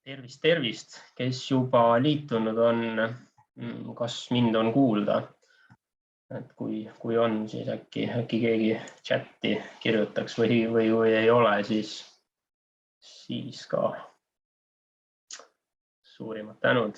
Tervist, kes juba liitunud on, kas mind on kuulda? Et kui on, siis äkki keegi chatti kirjutaks või ei ole, siis ka suurimad tänud.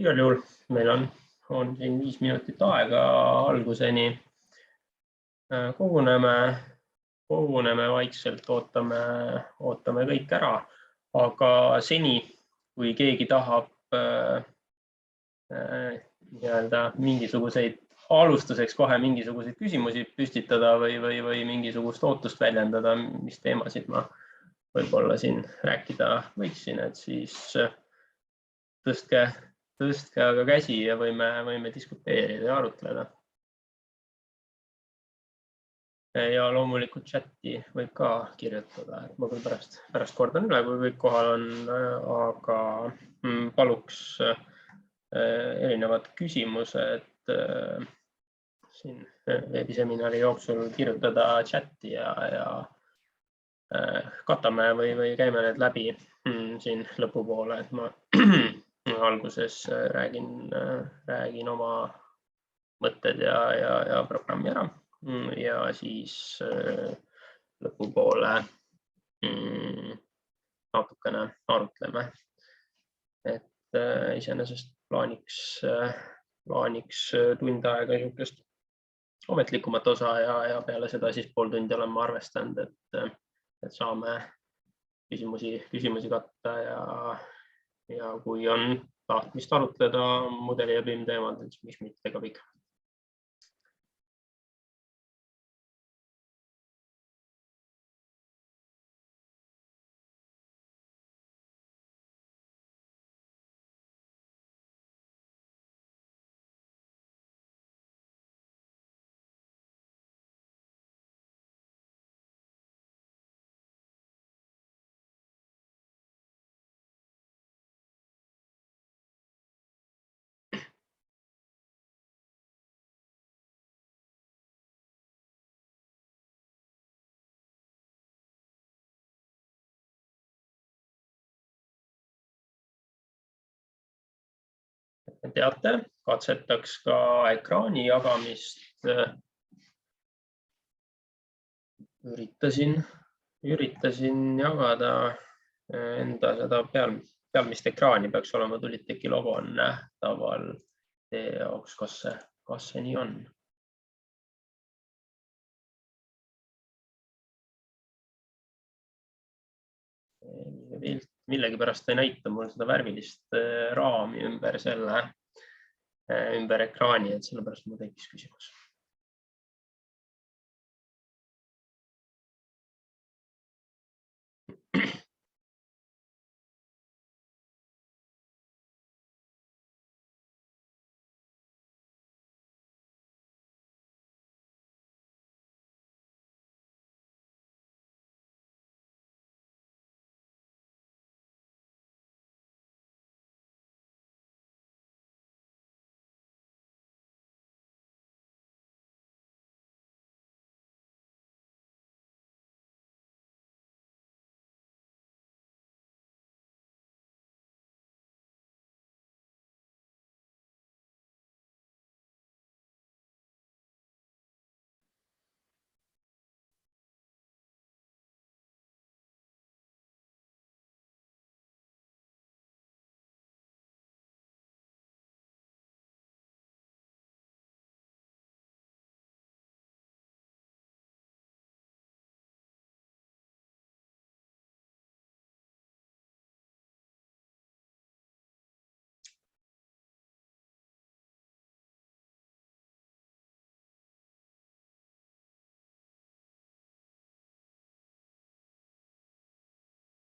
Igal juhul meil on siin 5 minutit aega alguseni. Koguneme vaikselt, ootame kõik ära, aga seni, kui keegi tahab mingisuguseid alustuseks kohe mingisuguseid küsimusi püstitada või mingisugust ootust väljendada, mis teemasid ma võib-olla siin rääkida võiksin, et siis tõstke aga käsi ja võime diskuteerida ja arutleda. Ja loomulikult chatti võib ka kirjutada, et ma küll pärast kordan üle, kui kõik kohal on, aga paluks erinevad küsimused siin veebiseminari jooksul kirjutada chatti ja katame või käime need läbi siin lõpupoole, et ma alguses räägin oma mõtted ja programmi ära ja siis lõpupoole natukene arutleme. Et iseenesest plaaniks tund aega niisugust ametlikumat osa ja peale seda siis pool tundi olen ma arvestanud, et saame küsimusi katta ja kui on tahtmist arutleda mudeli ja BIM teemadel, siis miks mitte ka pikemalt. Teate, katsetaks ka ekraani jagamist. Üritasin jagada enda seda pealmist ekraani, peaks olema Tuliteki logo on nähtaval teie jaoks, kas see nii on? Millegipärast ei näita mul seda värvilist raami ümber ekraani, et sellepärast mul tekkis küsimus.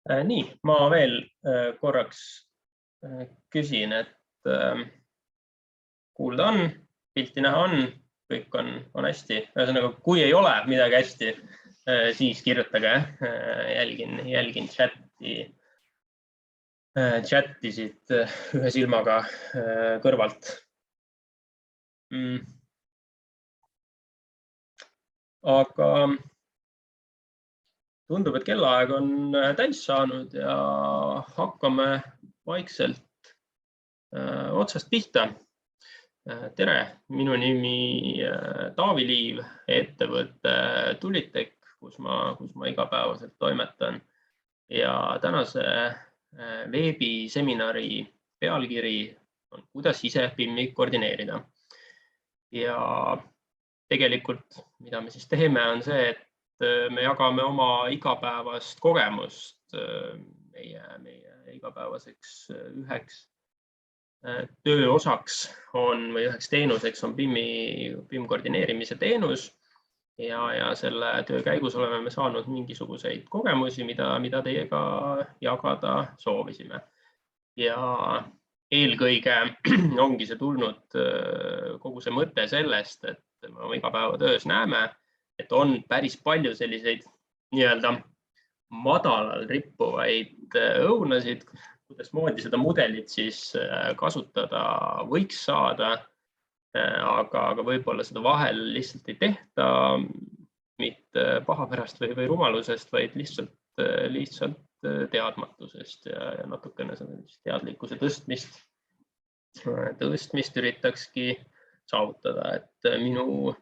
Nii, ma veel korraks küsin, et kuulda on, pilti näha on, kõik on hästi. Ühesõnaga, kui ei ole midagi hästi, siis kirjutage, jälgin chatti chat'isid ühe silmaga kõrvalt. Aga tundub, et kellaaeg on täis saanud ja hakkame vaikselt otsast pihta. Tere, minu nimi Taavi Liiv, ettevõtte Tulitech, kus ma igapäevaselt toimetan. Ja tänase veebiseminari pealkiri on kuidas ise BIM-i koordineerida. Ja tegelikult, mida me siis teeme, on see, et me jagame oma igapäevast kogemust meie igapäevaseks üheks töö osaks või üheks teenuseks on BIM koordineerimise teenus ja selle töö käigus oleme me saanud mingisuguseid kogemusi, mida teiega jagada soovisime. Ja eelkõige ongi see tulnud kogu see mõte sellest, et me oma igapäevatöös näeme, et on päris palju selliseid nii-öelda madalal rippuvaid õunasid, kuidas moodi seda mudelit siis kasutada võiks saada, aga võib-olla seda vahel lihtsalt ei tehta mitte pahapärast või rumalusest, vaid lihtsalt teadmatusest ja natukene teadlikkuse tõstmist üritakski saavutada, et minu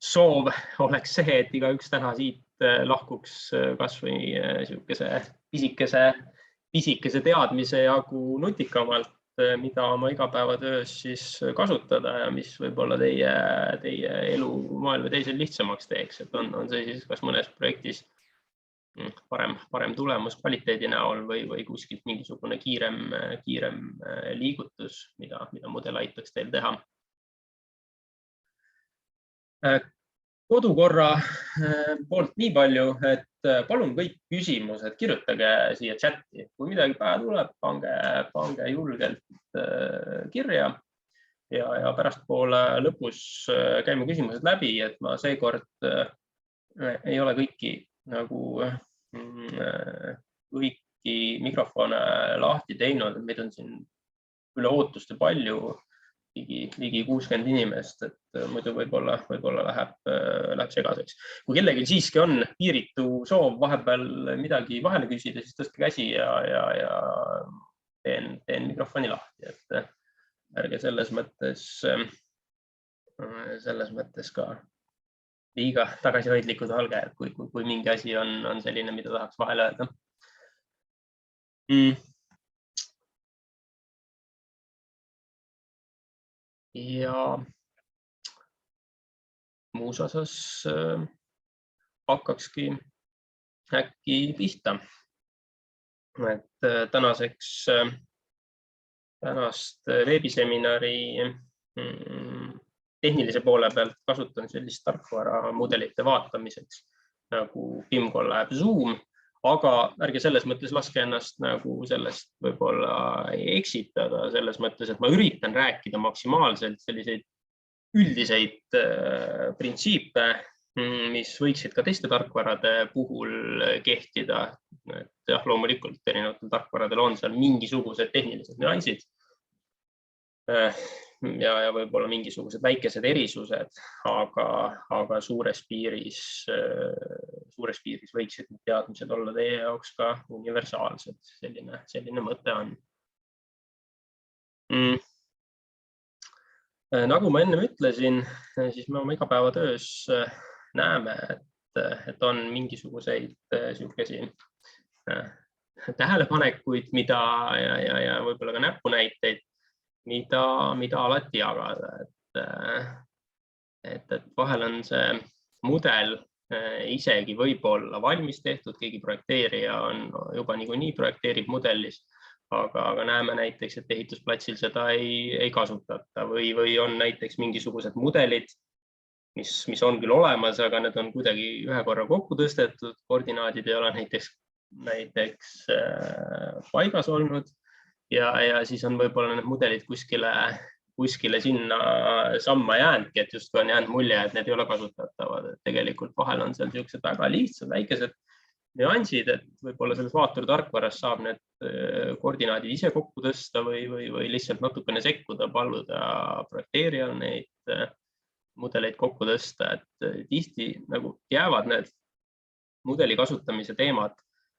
soov oleks see, et igaüks täna siit lahkuks kas või pisikese teadmise jagu nutikamalt, mida oma igapäevatöös siis kasutada ja mis võib-olla teie elu moel või teisel lihtsamaks teeks, et on see siis kas mõnes projektis parem tulemus kvaliteedi näol või kuskilt mingisugune kiirem liigutus, mida mudel aitaks teil teha. Kodukorra poolt nii palju, et palun kõik küsimused kirjutage siia chati. Kui midagi pähe tuleb, pange julgelt kirja ja pärastpoole lõpus käime küsimused läbi, et ma seekord ei ole kõiki mikrofone lahti teinud, meid on siin üle ootuste palju, ligi 60 inimest, et muidu võib-olla läheb segaseks. Kui kellelgi siiski on piiritu soov vahepeal midagi vahele küsida, siis tõstke käsi ja teen mikrofoni lahti, et ärge selles mõttes ka liiga tagasihoidlikud olge, et kui mingi asi on selline, mida tahaks vahele öelda. Ja muus osas hakkakski äkki pihta. Et tänast veebiseminari tehnilise poole pealt kasutan sellist tarkvaramudelite vaatamiseks nagu BIM Collab Zoom, aga ärge selles mõttes laske ennast nagu sellest võib-olla eksitada, selles mõttes, et ma üritan rääkida maksimaalselt selliseid üldiseid printsiipe, mis võiksid ka teiste tarkvarade puhul kehtida. Jah, loomulikult erinevatel tarkvaradel on seal mingisugused tehnilised nüansid ja võib-olla mingisugused väikesed erisused, aga suures piiris võiksid need teadmised olla teie jaoks ka universaalsed. Selline mõte on. Nagu ma enne ütlesin, siis me oma igapäevatöös näeme, et on mingisuguseid tähelepanekuid, ja võib-olla ka näpunäiteid, mida alati jagada. Et vahel on see mudel isegi võib-olla valmis tehtud, keegi projekteerija on juba niikuinii projekteerib mudelis, aga näeme näiteks, et ehitusplatsil seda ei kasutata või on näiteks mingisugused mudelid, mis on küll olemas, aga need on kuidagi ühe korra kokku tõstetud, koordinaadid ei ole näiteks paigas olnud ja siis on võib-olla need mudelid kuskile sinna samma jäänudki, et justkui on jäänud mulje, et need ei ole kasutatavad. Tegelikult vahel on seal niisugused väga lihtsad, väikesed nüansid, et võib-olla selles vaaturi tarkvaras saab need koordinaadid ise kokku tõsta või lihtsalt natukene sekkuda, palluda projekteerijal neid mudeleid kokku tõsta, et tihti nagu jäävad need mudeli kasutamise teemad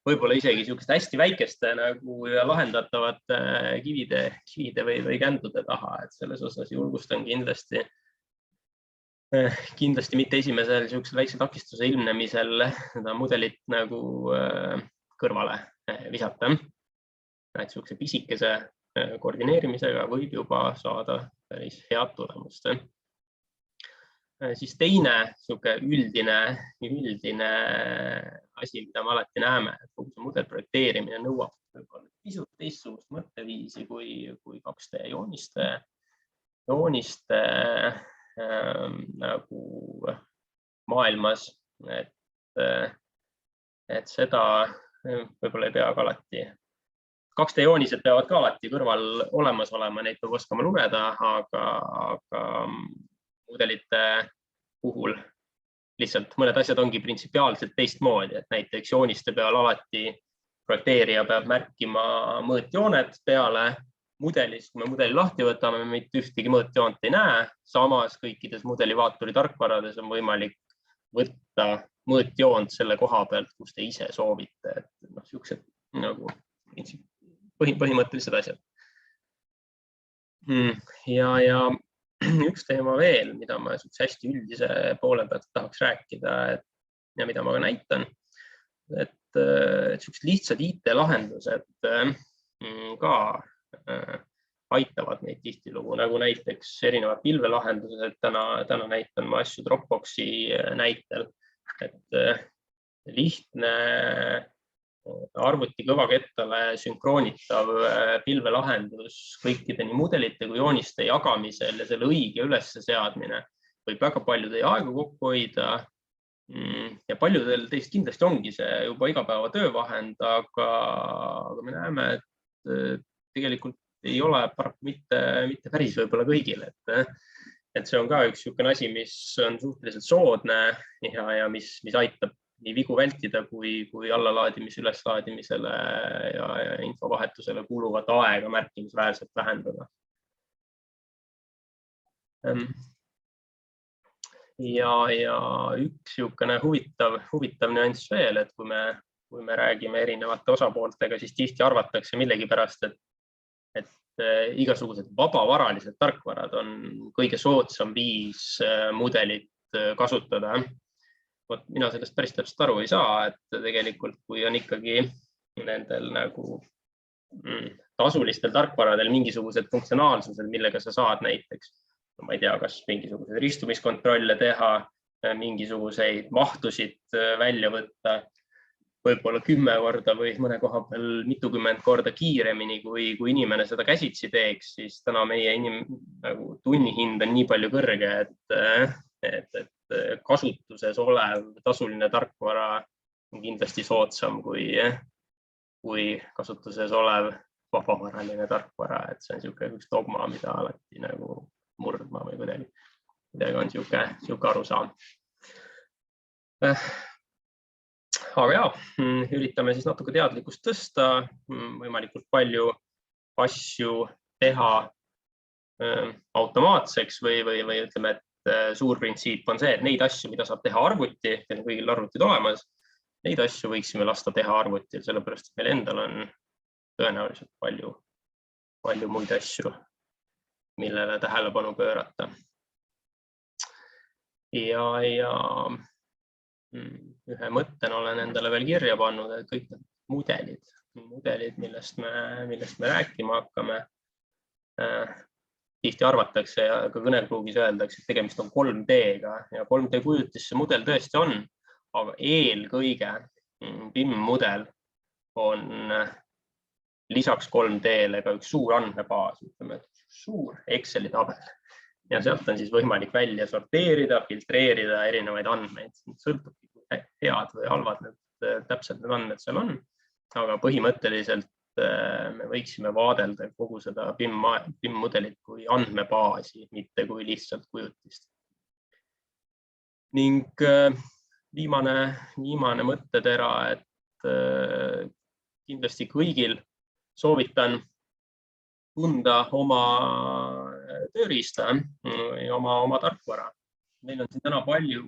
võib-olla isegi niisugust hästi väikeste nagu lahendatavate kivide või kändude taha, et selles osas julgustan kindlasti mitte esimesel niisugusel väikse takistuse ilmnemisel seda mudelit nagu kõrvale visata. Et niisuguse pisikese koordineerimisega võib juba saada päris head tulemust. Siis teine üldine asi, mida me alati näeme, et kogu see mudel projekteerimine nõuab võib-olla pisut teistsugust mõtteviisi kui 2D jooniste nagu maailmas, et seda võib-olla ei pea ka alati. 2D joonised peavad ka alati kõrval olemas olema, neid peab oskama lugeda, aga mudelite puhul lihtsalt mõned asjad ongi printsipiaalselt teistmoodi, et näiteks jooniste peal alati projekteerija peab märkima mõõtjooned peale mudelis. Kui me mudeli lahti võtame, me mitte ühtegi mõõtjoont ei näe. Samas kõikides mudeli vaaturi tarkvarades on võimalik võtta mõõtjoont selle koha pealt, kus te ise soovite. Et niisugused nagu põhimõttelised asjad. Ja üks teema veel, mida ma hästi üldise poole pealt tahaks rääkida ja mida ma ka näitan, et niisugused lihtsad IT-lahendused ka aitavad neid tihtilugu, nagu näiteks erinevad pilvelahendused. Täna näitan ma asju Dropboxi näitel, et lihtne arvuti kõvakettale sünkroonitav pilvelahendus kõikide nii mudelite kui jooniste jagamisel ja selle õige ülesse seadmine võib väga palju teie aega kokku hoida. Ja paljudel teist kindlasti ongi see juba igapäeva töövahend, aga me näeme, et tegelikult ei ole paraku mitte päris võib-olla kõigil. Et see on ka üks niisugune asi, mis on suhteliselt soodne ja mis aitab nii vigu vältida kui allalaadimise, üleslaadimisele ja infovahetusele kuluvat aega märkimisväärselt vähendada. Ja üks niisugune huvitav nüanss veel, et kui me räägime erinevate osapooltega, siis tihti arvatakse millegipärast, et igasugused vabavaralised tarkvarad on kõige soodsam viis mudelit kasutada. Mina sellest päris täpselt aru ei saa, et tegelikult kui on ikkagi nendel nagu tasulistel tarkvaradel mingisugused funktsionaalsused, millega sa saad näiteks, ma ei tea, kas mingisuguseid ristumiskontrolle teha, mingisuguseid mahtusid välja võtta, võib-olla 10 korda või mõne koha peal mitukümmend korda kiiremini, kui inimene seda käsitsi teeks, siis täna meie nagu tunnihind on nii palju kõrge, et kasutuses olev tasuline tarkvara on kindlasti soodsam kui kasutuses olev vabavaraline tarkvara. Et see on niisugune üks dogma, mida alati nagu murdma või kuidagi on niisugune arusaam. Aga ja, üritame siis natuke teadlikkust tõsta, võimalikult palju asju teha automaatseks või ütleme, et suur printsiip on see, et neid asju, mida saab teha arvuti, ja kõigil arvutid olemas, neid asju võiksime lasta teha arvutil, sellepärast et meil endal on tõenäoliselt palju muid asju, millele tähelepanu pöörata. Ja ühe mõttena olen endale veel kirja pannud, et kõik need mudelid, millest me rääkima hakkame, tihti arvatakse ja ka kõnepruugis öeldakse, et tegemist on 3D-ga ja 3D kujutis see mudel tõesti on, aga eelkõige BIM-mudel on lisaks 3D-le ka üks suur andmebaas, ütleme, suur Exceli tabel. Ja sealt on siis võimalik välja sorteerida, filtreerida erinevaid andmeid. Sõltub, kui head või halvad täpselt need andmed seal on, aga põhimõtteliselt me võiksime vaadelda kogu seda BIM-mudelit kui andmebaasi, mitte kui lihtsalt kujutist. Ning viimane mõttetera, et kindlasti kõigil soovitan tunda oma tööriista ja oma tarkvara. Meil on siin täna palju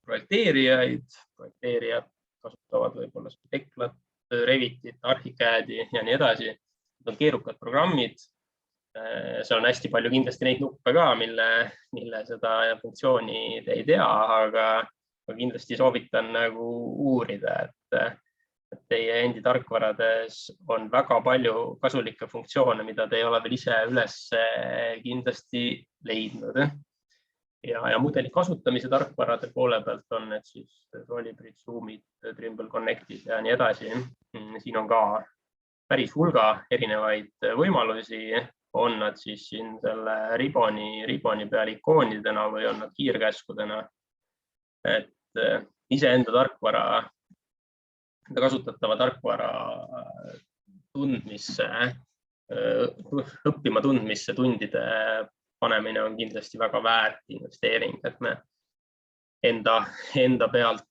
projekteerijad kasutavad võib-olla Teklat, Revitit, Archicadi ja nii edasi. Need on keerukad programmid. Seal on hästi palju kindlasti neid nuppe ka, mille seda funktsiooni te ei tea, aga kindlasti soovitan nagu uurida, et teie endi tarkvarades on väga palju kasulikke funktsioone, mida te ei ole veel ise üles kindlasti leidnud. Ja mudeli kasutamise tarkvarade poole pealt on need siis Solibrid, Zoomid, Trimble Connectid ja nii edasi. Siin on ka päris hulga erinevaid võimalusi, on nad siis siin selle riboni peal ikoonidena või on nad kiirkäskudena. Et iseenda tarkvara, kasutatava tarkvara õppima tundmisse tundide panemine on kindlasti väga väärt investeering, et me enda pealt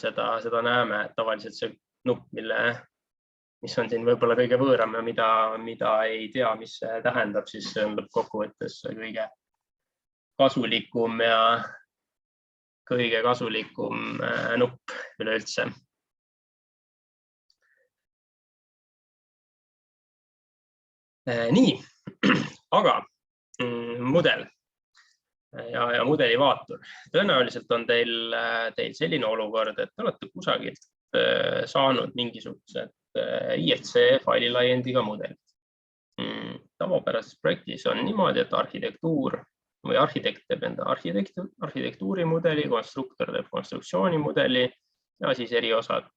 seda näeme, et tavaliselt see nupp, mis on siin võib-olla kõige võõram ja mida ei tea, mis see tähendab, siis see on lõppkokkuvõttes kõige kasulikum ja kõige kasulikum nupp üleüldse. Nii, aga mudel ja mudelivaatur. Tõenäoliselt on teil selline olukord, et te olete kusagilt saanud mingisugused IFC faililaiendiga mudelid. Tavapärases projektis on niimoodi, et arhitektuur või arhitekt teeb enda arhitektuurimudeli, konstruktor teeb konstruktsioonimudeli ja siis eri osad,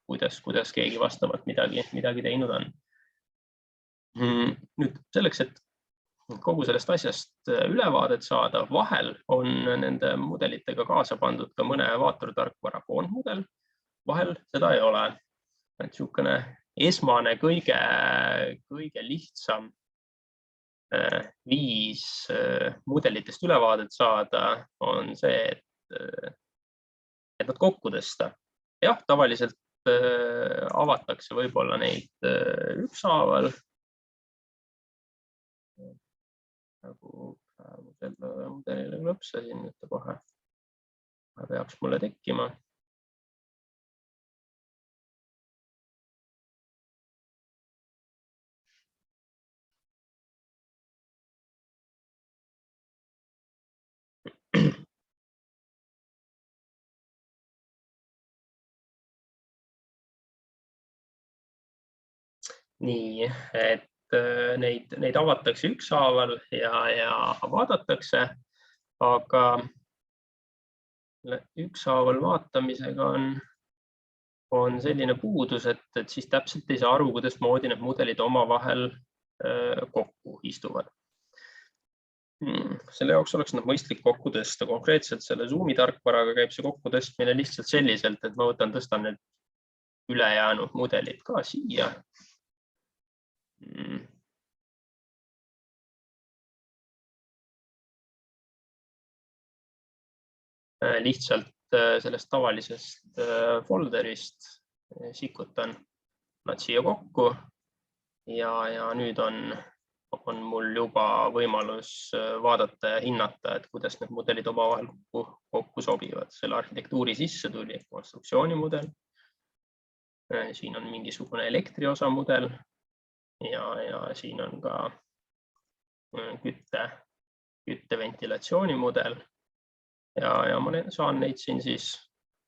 kuidas keegi vastavalt midagi teinud on. Nüüd selleks, et kogu sellest asjast ülevaadet saada, vahel on nende mudelitega kaasa pandud ka mõne vaaturtarkvara koondmudel, vahel seda ei ole. Et niisugune esmane kõige lihtsam viis mudelitest ülevaadet saada on see, et nad kokku tõsta. Jah, tavaliselt avatakse võib-olla neid ükshaaval. Nagu selle mudelile klõpsasin, et kohe peaks mulle tekkima. Nii, et neid avatakse ükshaaval ja vaadatakse, aga ükshaaval vaatamisega on selline puudus, et siis täpselt ei saa aru, kuidas moodi need mudelid omavahel kokku istuvad. Selle jaoks oleks nad mõistlik kokku tõsta. Konkreetselt selle Zoomi tarkvaraga käib see kokku tõstmine lihtsalt selliselt, et ma tõstan need ülejäänud mudelid ka siia. Lihtsalt sellest tavalisest folderist sikutan nad siia kokku ja nüüd on mul juba võimalus vaadata ja hinnata, et kuidas need mudelid omavahel kokku sobivad. Selle arhitektuuri sisse tuli konstruktsioonimudel. Siin on mingisugune elektriosa mudel ja siin on ka kütteventilatsioonimudel. Ja ma saan neid siin siis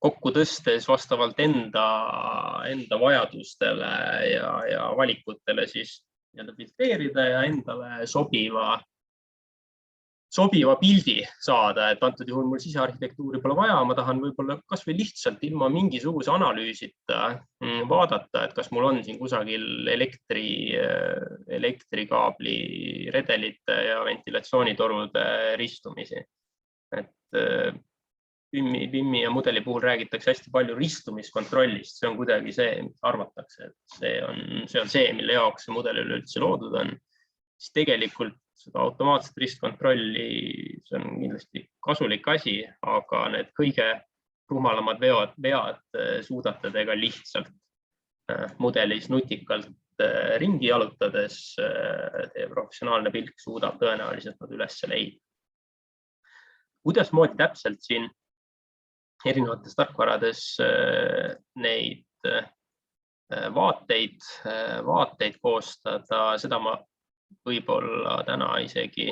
kokku tõstes vastavalt enda vajadustele ja valikutele siis filtreerida ja endale sobiva pildi saada, et antud juhul mul sisearhitektuuri pole vaja, ma tahan võib-olla kas või lihtsalt ilma mingisuguse analüüsita vaadata, et kas mul on siin kusagil elektrikaabli redelite ja ventilatsioonitorude ristumisi. Et PIM-i ja mudeli puhul räägitakse hästi palju ristumiskontrollist, see on kuidagi see, mis arvatakse, et see on see, mille jaoks see mudel üleüldse loodud on. Siis tegelikult seda automaatset ristkontrolli, see on kindlasti kasulik asi, aga need kõige rumalamad vead suudate te ka lihtsalt mudelis nutikalt ringi jalutades teie professionaalne pilk suudab tõenäoliselt nad üles leida. Kuidasmoodi täpselt siin erinevates tarkvarades neid vaateid koostada, seda ma võib-olla täna isegi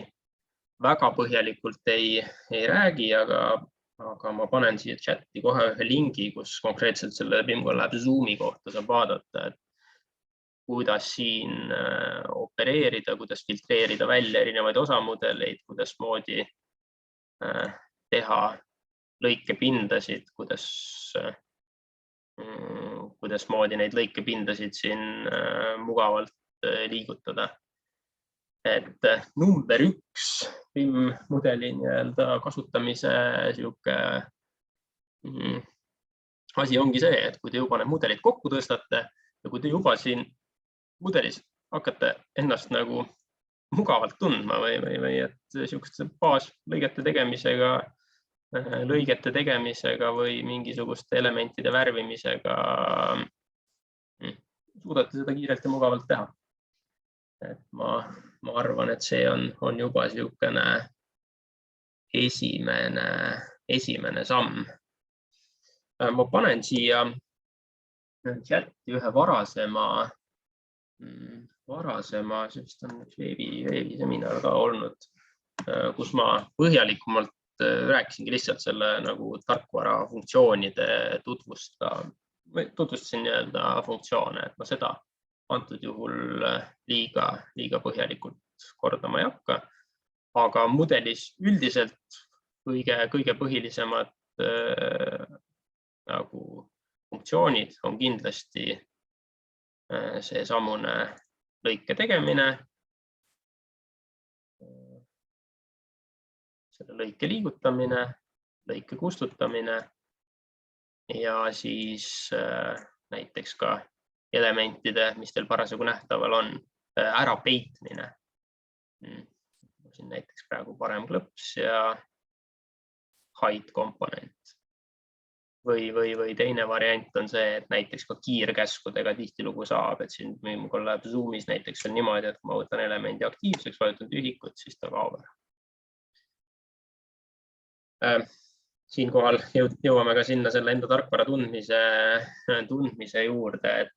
väga põhjalikult ei räägi, aga ma panen siia chati kohe ühe lingi, kus konkreetselt selle BIM-Collab Zoomi kohta saab vaadata, et kuidas siin opereerida, kuidas filtreerida välja erinevaid osamudeleid, kuidasmoodi teha lõikepindasid, kuidasmoodi neid lõikepindasid siin mugavalt liigutada. Et number 1 BIM-mudeli kasutamise asi ongi see, et kui te juba need mudelid kokku tõstate ja kui te juba siin mudelis hakkate ennast nagu mugavalt tundma või et niisuguste baaslõigete tegemisega või mingisuguste elementide värvimisega suudate seda kiirelt ja mugavalt teha. Et ma arvan, et see on juba niisugune esimene samm. Ma panen siia chati ühe varasema, see vist on üks veebiseminar ka olnud, kus ma põhjalikumalt rääkisingi lihtsalt selle nagu tarkvara funktsioonide tutvustasin funktsioone, et ma seda antud juhul liiga põhjalikult kordama ei hakka, aga mudelis üldiselt kõige põhilisemad nagu funktsioonid on kindlasti seesamune lõike tegemine, selle lõike liigutamine, lõike kustutamine ja siis näiteks ka elementide, mis teil parasjagu nähtaval on, ära peitmine. Siin näiteks praegu parem klõps ja hide komponent. Või teine variant on see, et näiteks ka kiirkäskudega tihtilugu saab, et siin BIM-Collab Zoomis näiteks on niimoodi, et kui ma võtan elemendi aktiivseks, vajutan tühikut, siis ta kaob ära. Siinkohal jõuame ka sinna selle enda tarkvara tundmise juurde, et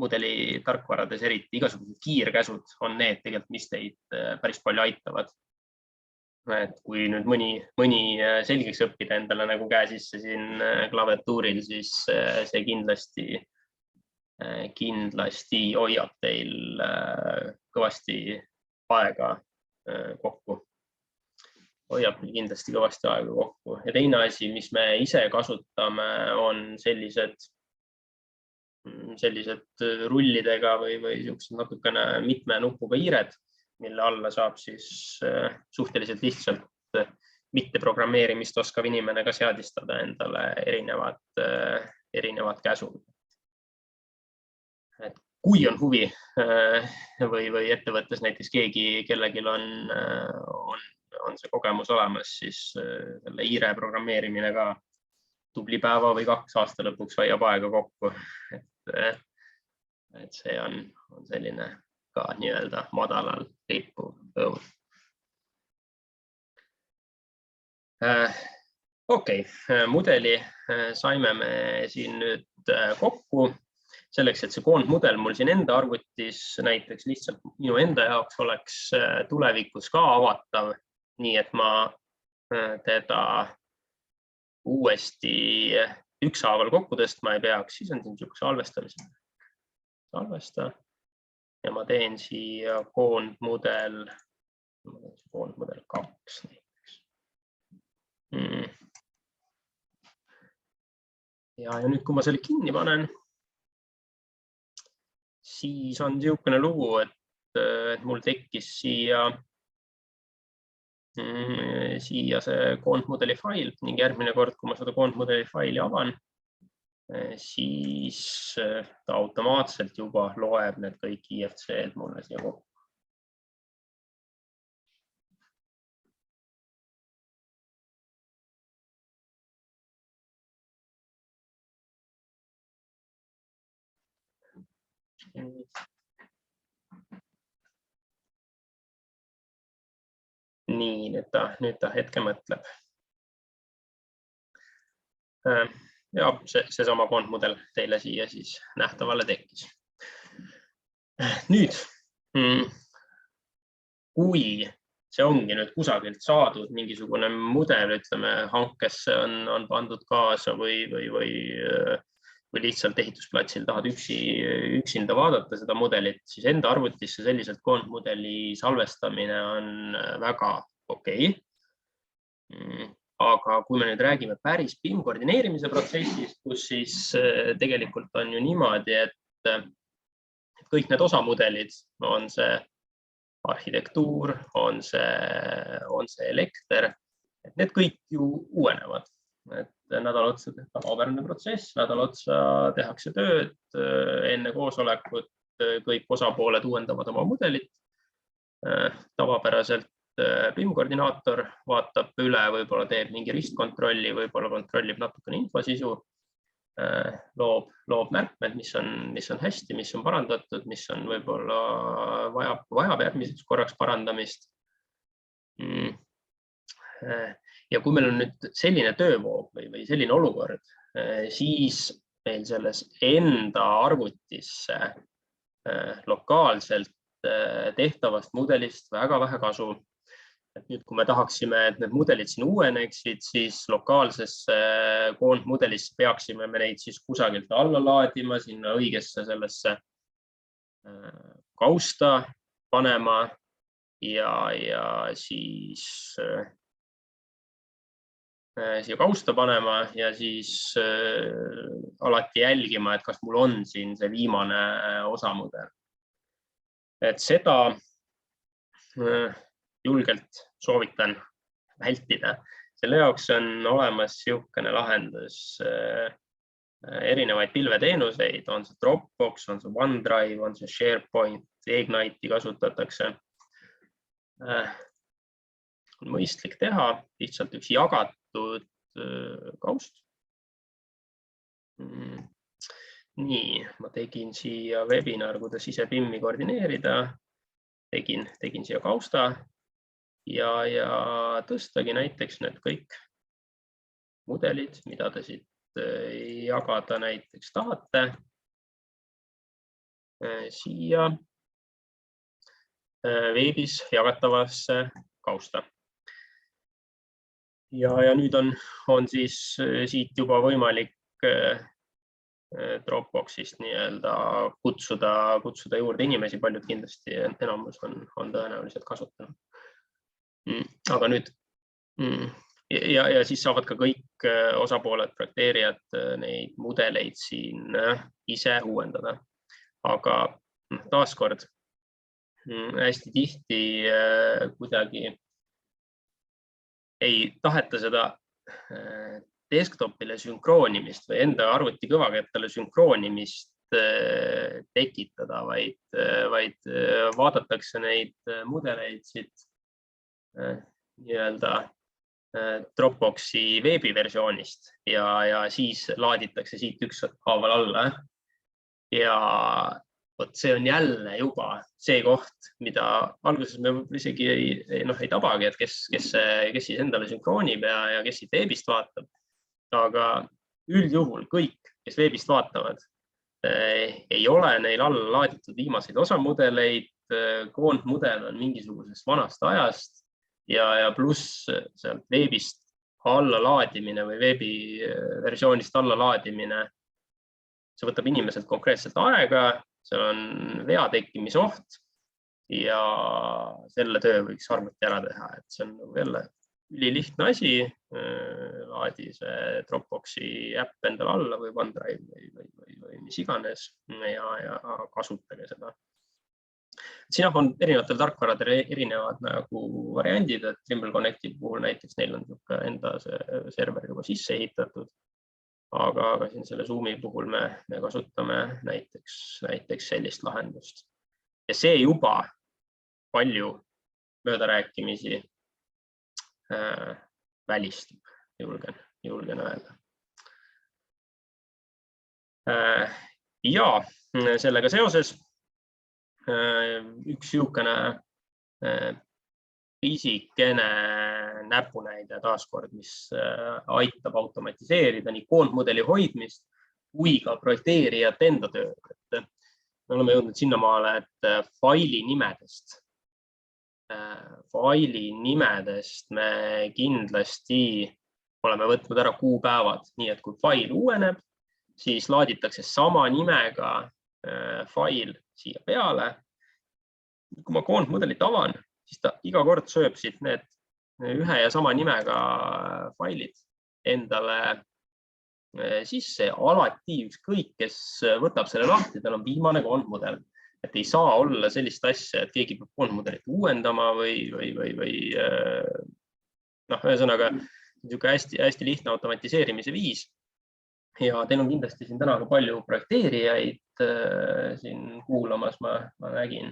mudeli tarkvarades eriti igasugused kiirkäsud on need tegelikult, mis teid päris palju aitavad. Et kui nüüd mõni selgeks õppida endale nagu käe sisse siin klaviatuuril, siis see kindlasti hoiab teil kõvasti aega kokku. Ja teine asi, mis me ise kasutame, on sellised rullidega või natukene mitme nupuga hiired, mille alla saab siis suhteliselt lihtsalt mitte programmeerimist oskav inimene ka seadistada endale erinevad käsud. Et kui on huvi või ettevõttes näiteks kellelgi on see kogemus olemas, siis selle hiire programmeerimine ka tubli päeva või 2 aasta lõpuks hoiab aega kokku. Et see on selline ka nii-öelda madalal rippuv õud. Okei, mudeli saime me siin nüüd kokku. Selleks, et see koondmudel mul siin enda arvutis näiteks lihtsalt minu enda jaoks oleks tulevikus ka avatav, nii et ma teda uuesti ükshaaval kokku tõstma ei peaks, siis on siin niisuguse salvestamise. Salvesta ja ma teen siia koondmudel 2 näiteks. Ja nüüd, kui ma selle kinni panen, siis on niisugune lugu, et mul tekkis siia see koondmudeli fail ning järgmine kord, kui ma seda koondmudeli faili avan, siis ta automaatselt juba loeb need kõik IFC-d mulle siia kokku. Nii, nüüd ta hetke mõtleb. Ja seesama koondmudel teile siia siis nähtavale tekkis. Nüüd, kui see ongi nüüd kusagilt saadud mingisugune mudel, ütleme, hankesse on pandud kaasa või lihtsalt ehitusplatsil tahad üksinda vaadata seda mudelit, siis enda arvutisse selliselt koondmudeli salvestamine on väga okei. Aga kui me nüüd räägime päris BIM koordineerimise protsessist, kus siis tegelikult on ju niimoodi, et kõik need osamudelid, on see arhitektuur, on see elekter, et need kõik ju uuenevad. Et nädal otsa tavapärane protsess, nädal otsa tehakse tööd, enne koosolekut kõik osapooled uuendavad oma mudelit. Tavapäraselt BIM koordinaator vaatab üle, võib-olla teeb mingi ristkontrolli, võib-olla kontrollib natukene infosisu, loob märkmed, mis on hästi, mis on parandatud, mis on võib-olla vajab järgmiseks korraks parandamist. Ja kui meil on nüüd selline töövoog või selline olukord, siis meil selles enda arvutisse lokaalselt tehtavast mudelist väga vähe kasu. Et nüüd, kui me tahaksime, et need mudelid siin uueneksid, siis lokaalsesse koondmudelisse peaksime me neid siis kusagilt alla laadima, sinna õigesse sellesse kausta panema ja siis siia kausta panema ja siis alati jälgima, et kas mul on siin see viimane osamudel. Et seda julgelt soovitan vältida. Selle jaoks on olemas niisugune lahendus, erinevaid pilveteenuseid, on see Dropbox, on see OneDrive, on see SharePoint, Ignite'i kasutatakse. On mõistlik teha lihtsalt üks jagatud kaust. Nii, ma tegin siia webinar, kuidas ise BIM-i koordineerida. Tegin siia kausta. Ja tõstagi näiteks need kõik mudelid, mida te siit jagada näiteks tahate, siia veebis jagatavasse kausta. Ja nüüd on siis siit juba võimalik Dropboxist nii-öelda kutsuda juurde inimesi, paljud kindlasti enamus on tõenäoliselt kasutanud. Aga nüüd ja siis saavad ka kõik osapooled, projekteerijad neid mudeleid siin ise uuendada. Aga taaskord hästi tihti kuidagi ei taheta seda desktopile sünkroonimist või enda arvuti kõvakettale sünkroonimist tekitada, vaid vaadatakse neid mudeleid siit nii-öelda Dropboxi veebiversioonist ja siis laaditakse siit ükshaaval alla. Ja see on jälle juba see koht, mida alguses me isegi ei tabagi, et kes siis endale sünkroonib ja kes siit veebist vaatab. Aga üldjuhul kõik, kes veebist vaatavad, ei ole neil alla laaditud viimaseid osamudeleid, koondmudel on mingisugusest vanast ajast ja pluss sealt veebist alla laadimine või veebiversioonist alla laadimine. See võtab inimeselt konkreetselt aega, seal on vea tekkimisoht ja selle töö võiks arvuti ära teha. Et see on jälle ülilihtne asi, laadi see Dropboxi äpp endale alla või OneDrive või mis iganes ja kasutage seda. Siin on erinevatel tarkvaradel erinevad nagu variandid, et Trimble Connecti puhul näiteks neil on enda server juba sisse ehitatud, aga siin selle Zoomi puhul me kasutame näiteks sellist lahendust. Ja see juba palju möödarääkimisi välistab, julgen öelda. Ja sellega seoses üks niisugune pisikene näpunäide taaskord, mis aitab automatiseerida nii koondmudeli hoidmist kui ka projekteerijate enda tööd. Me oleme jõudnud sinnamaale, et faili nimedest me kindlasti oleme võtnud ära kuupäevad, nii et kui fail uueneb, siis laaditakse sama nimega fail siia peale. Kui ma koondmudelit avan, siis ta iga kord sööb siit need ühe ja sama nimega failid endale sisse. Alati ükskõik, kes võtab selle lahti, tal on viimane koondmudel. Et ei saa olla sellist asja, et keegi peab koondmudelit uuendama või ühesõnaga hästi lihtne automatiseerimise viis. Ja teil on kindlasti siin täna ka palju projekteerijaid siin kuulamas, ma nägin,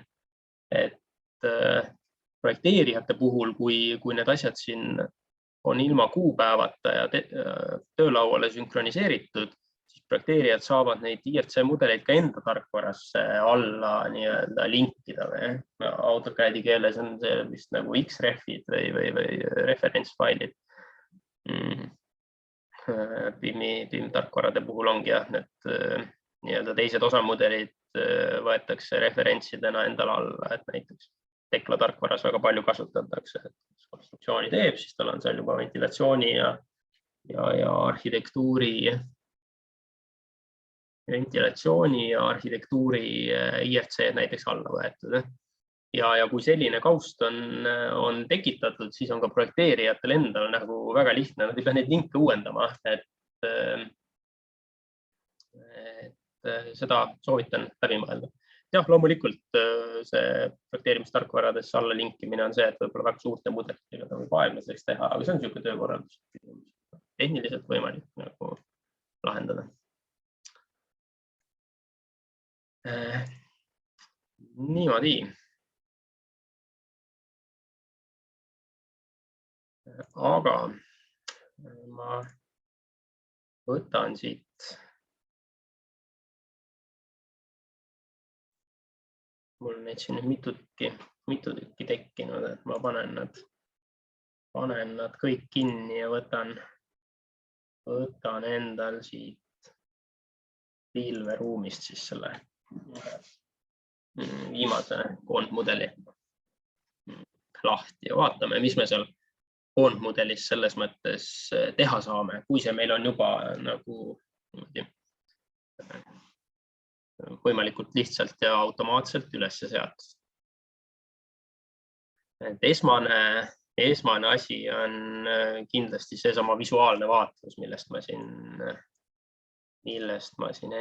et projekteerijate puhul, kui need asjad siin on ilma kuupäevata ja töölauale sünkroniseeritud, siis projekteerijad saavad neid IRC mudeleid ka enda tarkvarasse alla linkida. AutoCAD-i keeles on see vist nagu X-refid või referentsfailid. BIM tarkvarade puhul ongi need teised osamudelid võetakse referentsidena endale alla, et näiteks Tekla tarkvaras väga palju kasutatakse, et konstruktsiooni teeb, siis tal on seal juba ventilatsiooni ja arhitektuuri IRC näiteks alla võetud. Ja kui selline kaust on tekitatud, siis on ka projekteerijatel endal nagu väga lihtne, nad ei pea neid linke uuendama, et seda soovitan läbi mõelda. Jah, loomulikult see projekteerimistarkvaradesse alla linkimine on see, et võib-olla väga suurte mudelitega ta võib aeglaseks teha, aga see on niisugune töökorraldus. Tehniliselt võimalik nagu lahendada. Niimoodi. Aga ma võtan siit mul on neid siin mitu tükki tekkinud, et ma panen nad kõik kinni ja võtan endal siit pilveruumist siis selle viimase koondmudeli lahti ja vaatame, mis me seal koondmudelis selles mõttes teha saame, kui see meil on juba nagu võimalikult lihtsalt ja automaatselt üles seatud. Esmane asi on kindlasti seesama visuaalne vaatlus, millest ma siin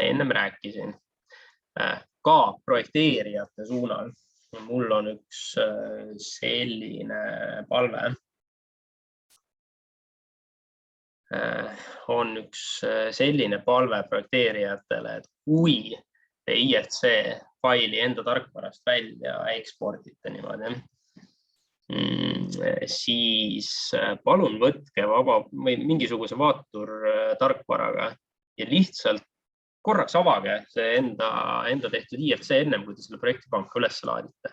ennem rääkisin. Ka projekteerijate suunal mul on üks selline palve. On üks selline palve projekteerijatele, et kui te IRC faili enda tarkvarast välja ekspordite niimoodi, siis palun võtke mingisuguse vaatur tarkvaraga ja lihtsalt korraks avage see enda tehtud IRC ennem, kui te selle projektipanka üles laadite.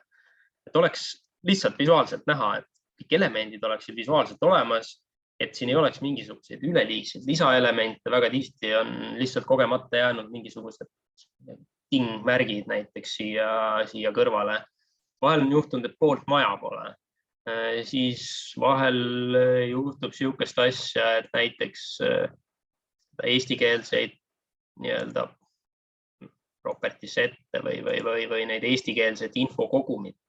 Et oleks lihtsalt visuaalselt näha, et kõik elemendid oleksid visuaalselt olemas, et siin ei oleks mingisuguseid üleliigseid lisaelemente, väga tihti on lihtsalt kogemata jäänud mingisugused tingmärgid näiteks siia kõrvale. Vahel on juhtunud, et poolt maja pole. Siis vahel juhtub niisugust asja, et näiteks eestikeelseid property sette või neid eestikeelset infokogumit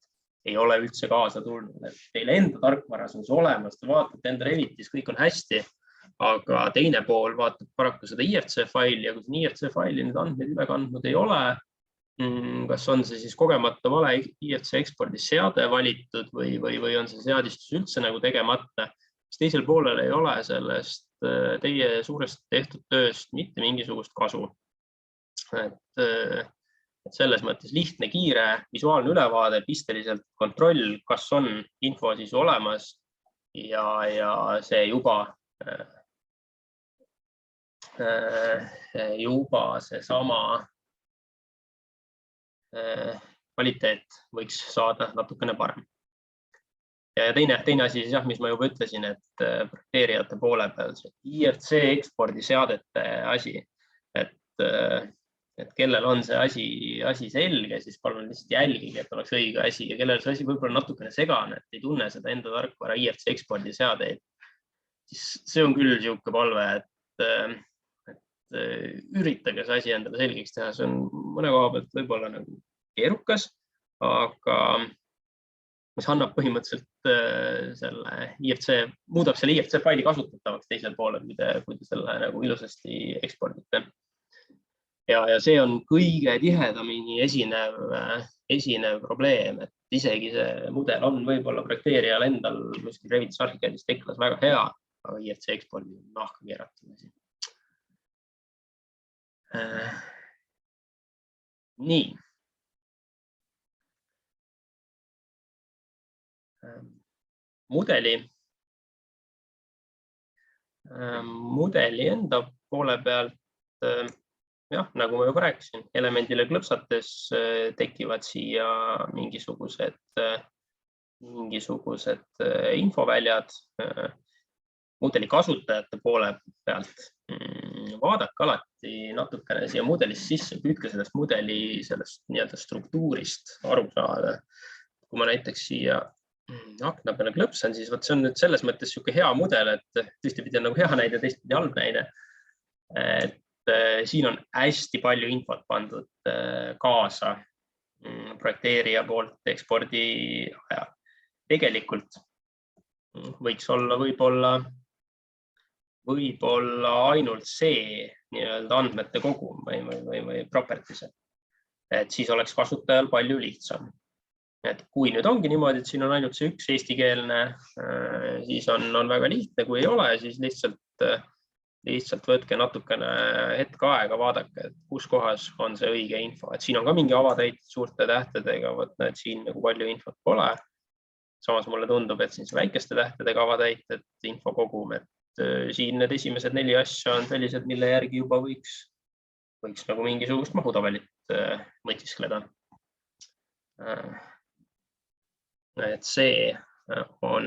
ei ole üldse kaasa tulnud. Teile enda tarkvaras on see olemas, te vaatate enda Revitis, kõik on hästi, aga teine pool vaatab paraku seda IRC faili ja kui see IRC faili nüüd andmeid üle kandnud ei ole, kas on see siis kogemata vale IRC ekspordi seade valitud või on see seadistus üldse nagu tegemata, siis teisel poolel ei ole sellest teie suurest tehtud tööst mitte mingisugust kasu. Et selles mõttes lihtne, kiire, visuaalne ülevaade, pisteliselt kontroll, kas on info siis olemas ja see juba juba seesama kvaliteet võiks saada natukene parem. Ja teine asi siis, mis ma juba ütlesin, et projekteerijate poole peal see IFC ekspordiseadete asi, et kellel on see asi selge, siis palun lihtsalt jälgige, et oleks õige asi ja kellel see asi võib-olla natukene segane, et ei tunne seda enda tarkvara IFC ekspordiseadeid, siis see on küll niisugune palve, et üritage see asi endale selgeks teha. See on mõne koha pealt võib-olla nagu keerukas, aga mis annab põhimõtteliselt muudab selle IFC faili kasutatavaks teisel poolel, kui te selle nagu ilusasti ekspordite. Ja see on kõige tihedamini esinev probleem, et isegi see mudel on võib-olla projekteerijal endal kuskil Revitis Archicadis teklas väga hea, aga IFC ekspordi on nahka keeratud. Nii. Mudeli enda poole pealt, jah, nagu ma juba rääkisin, elemendile klõpsates tekivad siia mingisugused infoväljad. Mudeli kasutajate poole pealt vaadake alati natukene siia mudelist sisse, püüdke sellest mudeli nii-öelda struktuurist aru saada. Kui ma näiteks siia akna peale klõpsan, siis see on nüüd selles mõttes niisugune hea mudel, et tõstipidi on nagu hea näide, teistpidi halb näide. Siin on hästi palju infot pandud kaasa projekteerija poolt ekspordi ajal. Tegelikult võiks olla võib-olla ainult see nii-öelda andmete kogum või properties. Et siis oleks kasutajal palju lihtsam. Et kui nüüd ongi niimoodi, et siin on ainult see üks eestikeelne, siis on väga lihtne. Kui ei ole, siis lihtsalt võtke natukene hetk aega, vaadake, et kus kohas on see õige info. Et siin on ka mingi avatäit suurte tähtedega, et siin nagu palju infot pole. Samas mulle tundub, et siin see väikeste tähtedega avatäit, et info kogum, et siin need esimesed 4 asja on sellised, mille järgi juba võiks nagu mingisugust mahutabelit mõtiskleda. Et see on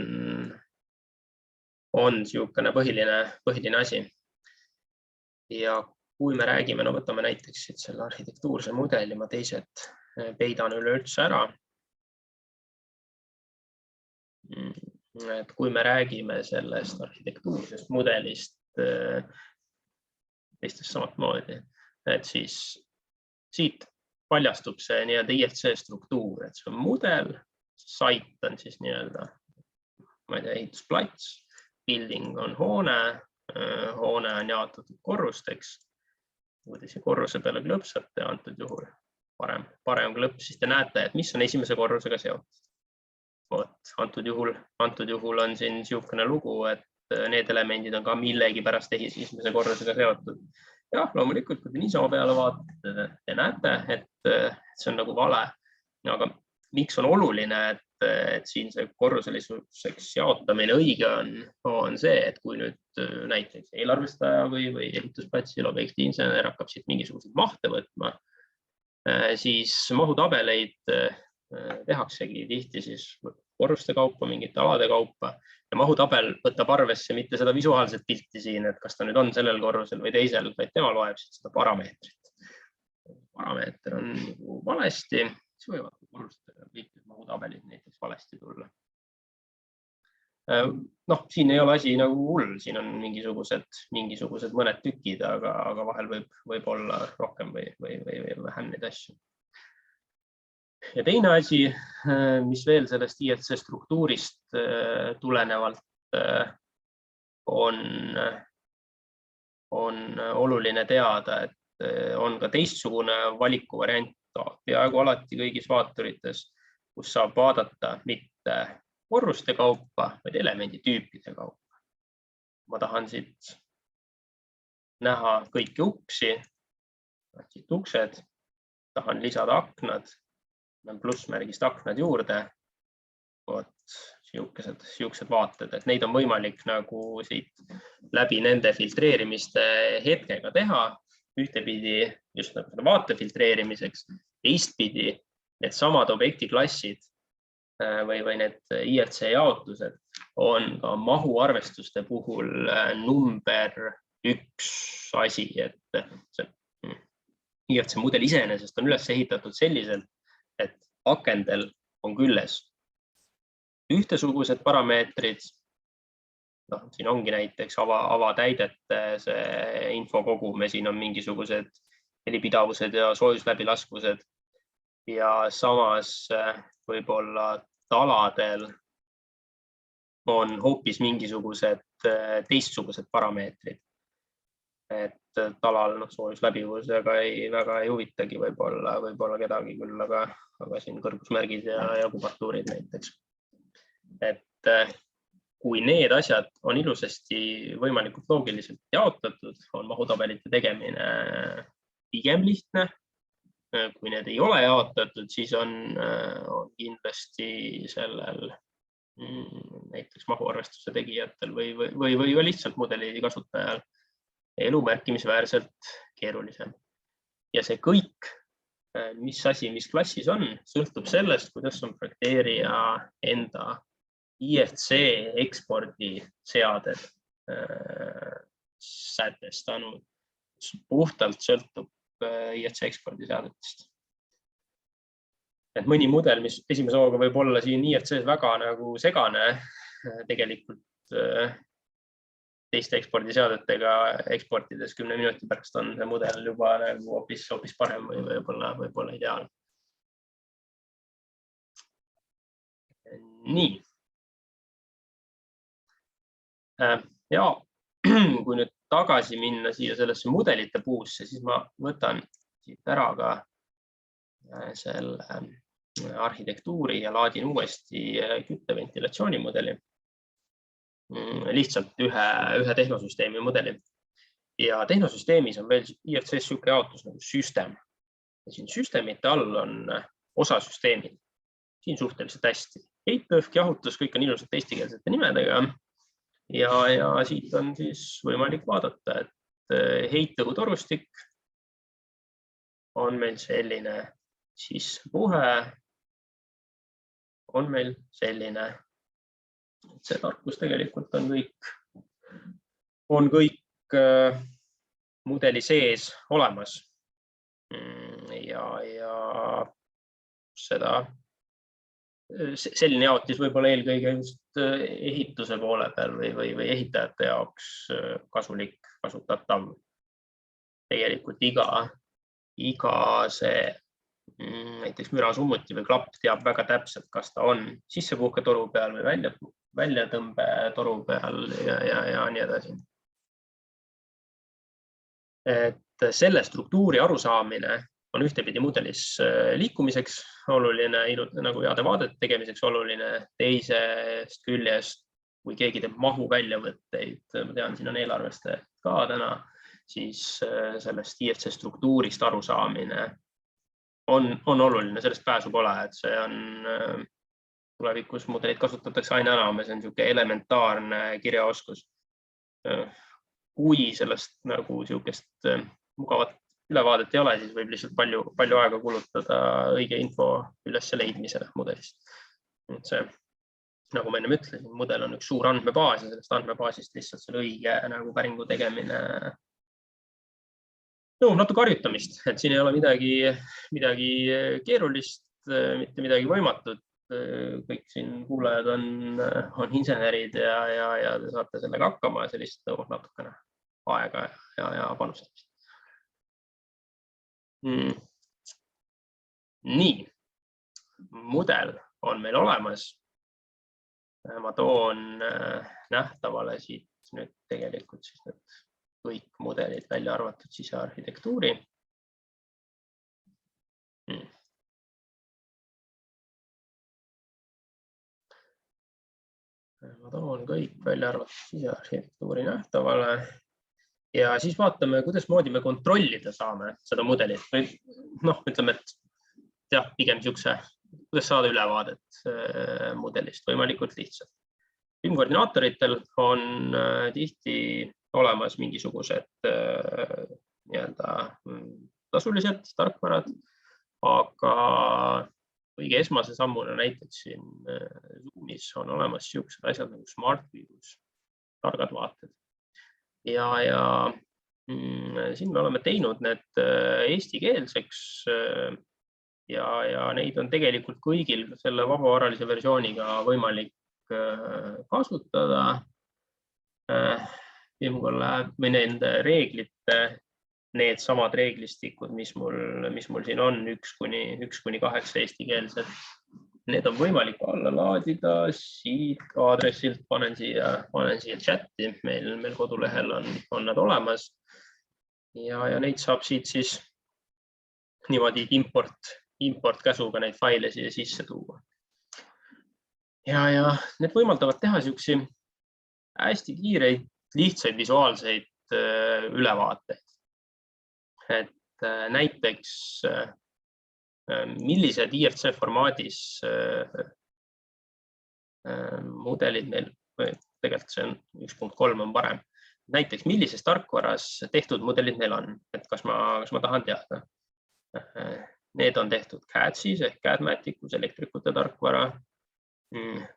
niisugune põhiline asi. Ja kui me räägime, võtame näiteks selle arhitektuurse mudeli, ma teised peidan üleüldse ära. Et kui me räägime sellest arhitektuursest mudelist teistest samamoodi, et siis siit paljastub see nii-öelda IFC struktuur, et see on mudel, sait on siis nii-öelda, ma ei tea, ehitusplats, building on hoone on jaotatud korrusteks. Kui te siia korruse peale klõpsate, antud juhul parem klõps, siis te näete, et mis on esimese korrusega seotud. Antud juhul on siin niisugune lugu, et need elemendid on ka millegi pärast esimese korrusega seotud. Jah, loomulikult, kui te niisama peale vaatate, te näete, et see on nagu vale. Aga miks on oluline, et siin see korruselisuseks jaotamine õige on see, et kui nüüd näiteks eelarvestaja või ehitusplatsil objektiinsener hakkab siit mingisuguseid mahte võtma, siis mahutabeleid tehaksegi tihti siis korruste kaupa, mingite alade kaupa ja mahutabel võtab arvesse mitte seda visuaalset pilti siin, et kas ta nüüd on sellel korrusel või teisel, vaid tema loeb seda parameetrit. Parameeter on valesti, siis võivad korrustega kõik mahutabelid näiteks valesti tulla. Siin ei ole asi nagu hull, siin on mingisugused mõned tükid, aga vahel võib olla rohkem või vähem neid asju. Ja teine asi, mis veel sellest IFC struktuurist tulenevalt on oluline teada, et on ka teistsugune valikuvariant peaaegu alati kõigis vaaturites, kus saab vaadata mitte korruste kaupa, vaid elemenditüüpide kaupa. Ma tahan siit näha kõiki uksi, siit uksed, tahan lisada aknad, plussmärgist aknad juurde. siuksed vaated, et neid on võimalik nagu siit läbi nende filtreerimiste hetkega teha. Ühtepidi just nagu vaate filtreerimiseks, teistpidi need samad objektiklassid või need IRC jaotused on ka mahuarvestuste puhul number 1 asi, et see IRC mudel iseenesest on üles ehitatud selliselt, et akendel on küljes ühtesugused parameetrid. Siin ongi näiteks avatäidete see info kogume, siin on mingisugused helipidavused ja soojusläbilaskvused ja samas võib-olla taladel on hoopis mingisugused teistsugused parameetrid. Et talal soojusläbivusega väga ei huvitagi võib-olla kedagi küll, aga siin kõrgusmärgid ja kubatuurid näiteks. Et kui need asjad on ilusasti võimalikult loogiliselt jaotatud, on mahutabelite tegemine pigem lihtne. Kui need ei ole jaotatud, siis on kindlasti sellel näiteks mahuarvestuse tegijatel või lihtsalt mudeli kasutajal elu märkimisväärselt keerulisem. Ja see kõik, mis asi, mis klassis on, sõltub sellest, kuidas on projekteerija enda IRC ekspordi seaded sätestanud. Puhtalt sõltub IRC ekspordi seadetest. Et mõni mudel, mis esimese hooga võib olla siin IRC-s väga nagu segane, tegelikult teiste ekspordiseadetega eksportides 10 minuti pärast on see mudel juba nagu hoopis parem või võib-olla ideaalne. Nii. Ja kui nüüd tagasi minna siia sellesse mudelite puusse, siis ma võtan siit ära ka selle arhitektuuri ja laadin uuesti kütteventilatsioonimudeli. Lihtsalt ühe tehnosüsteemi mudeli. Ja tehnosüsteemis on veel IRC-s siuke jaotus nagu süsteem. Ja siin süsteemite all on osasüsteemid. Siin suhteliselt hästi. Heitõhk, jahutus, kõik on ilusalt eestikeelsete nimedega. Ja siit on siis võimalik vaadata, et heitõhutorustik on meil selline sissepuhe, on meil selline. See tarkus tegelikult on kõik mudeli sees olemas. Ja selline jaotis võib-olla eelkõige just ehituse poole peal või ehitajate jaoks kasulik, kasutatav. Tegelikult iga see näiteks mürasummuti või klapp teab väga täpselt, kas ta on sissepuhketoru peal või väljatõmbetoru peal ja nii edasi. Et selle struktuuri arusaamine on ühtepidi mudelis liikumiseks oluline, nagu heade vaadete tegemiseks oluline, teisest küljest, kui keegi teeb mahu väljavõtteid, ma tean, siin on eelarveste ka täna, siis sellest IRC struktuurist arusaamine on oluline, sellest pääsu pole, et see on tulevikus mudelid kasutatakse aina enam ja see on niisugune elementaarne kirjaoskus. Kui sellest nagu niisugust mugavat ülevaadet ei ole, siis võib lihtsalt palju aega kulutada õige info üles leidmisele mudelist. See, nagu ma enne ütlesin, mudel on üks suur andmebaas ja sellest andmebaasist lihtsalt selle õige nagu päringu tegemine natuke harjutamist, et siin ei ole midagi keerulist, mitte midagi võimatut. Kõik siin kuulajad on insenerid ja te saate sellega hakkama ja see lihtsalt nõuab natukene aega ja panustamist. Nii, mudel on meil olemas. Ma toon nähtavale siit nüüd tegelikult siis need kõik mudelid välja arvatud sisearhitektuuri. Ma toon kõik välja arvatud sisearhitektuuri nähtavale ja siis vaatame, kuidas moodi me kontrollida saame seda mudelit. Ütleme, et jah, pigem niisuguse kuidas saada ülevaadet mudelist võimalikult lihtsalt. BIM-koordinaatoritel on tihti olemas mingisugused tasulised tarkvarad, aga kõige esmase sammuna näiteks siin Zoomis on olemas niisugused asjad nagu Smart Views, targad vaated. Ja siin me oleme teinud need eestikeelseks ja neid on tegelikult kõigil selle vabavaralise versiooniga võimalik kasutada. Või nende reeglite, need samad reeglistikud, mis mul siin on, 1–8 eestikeelsed. Need on võimalik alla laadida siit aadressilt, panen siia chati, meil kodulehel on nad olemas. Ja neid saab siit siis niimoodi import käsuga neid faile siia sisse tuua. Ja need võimaldavad teha niisugusi hästi kiireid, lihtsaid visuaalseid ülevaateid. Et näiteks millised IFC formaadis mudelid meil, tegelikult see on 1.3 on parem. Näiteks millises tarkvaras tehtud mudelid meil on, et kas ma tahan teada. Need on tehtud CAD-sis ehk CAD-Maticus elektrikute tarkvara,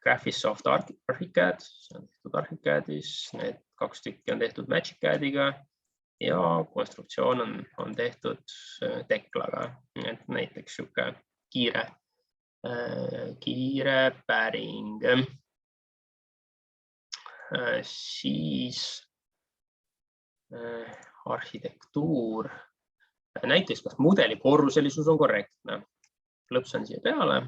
Graphisoft Archicad, see on tehtud Archicadis, need 2 tükki on tehtud MagicCAD-iga ja konstruktsioon on tehtud Teklaga. Et näiteks siuke kiire päring. Siis arhitektuur. Näiteks, kas mudeli korruselisus on korrektne. Klõpsan siia peale.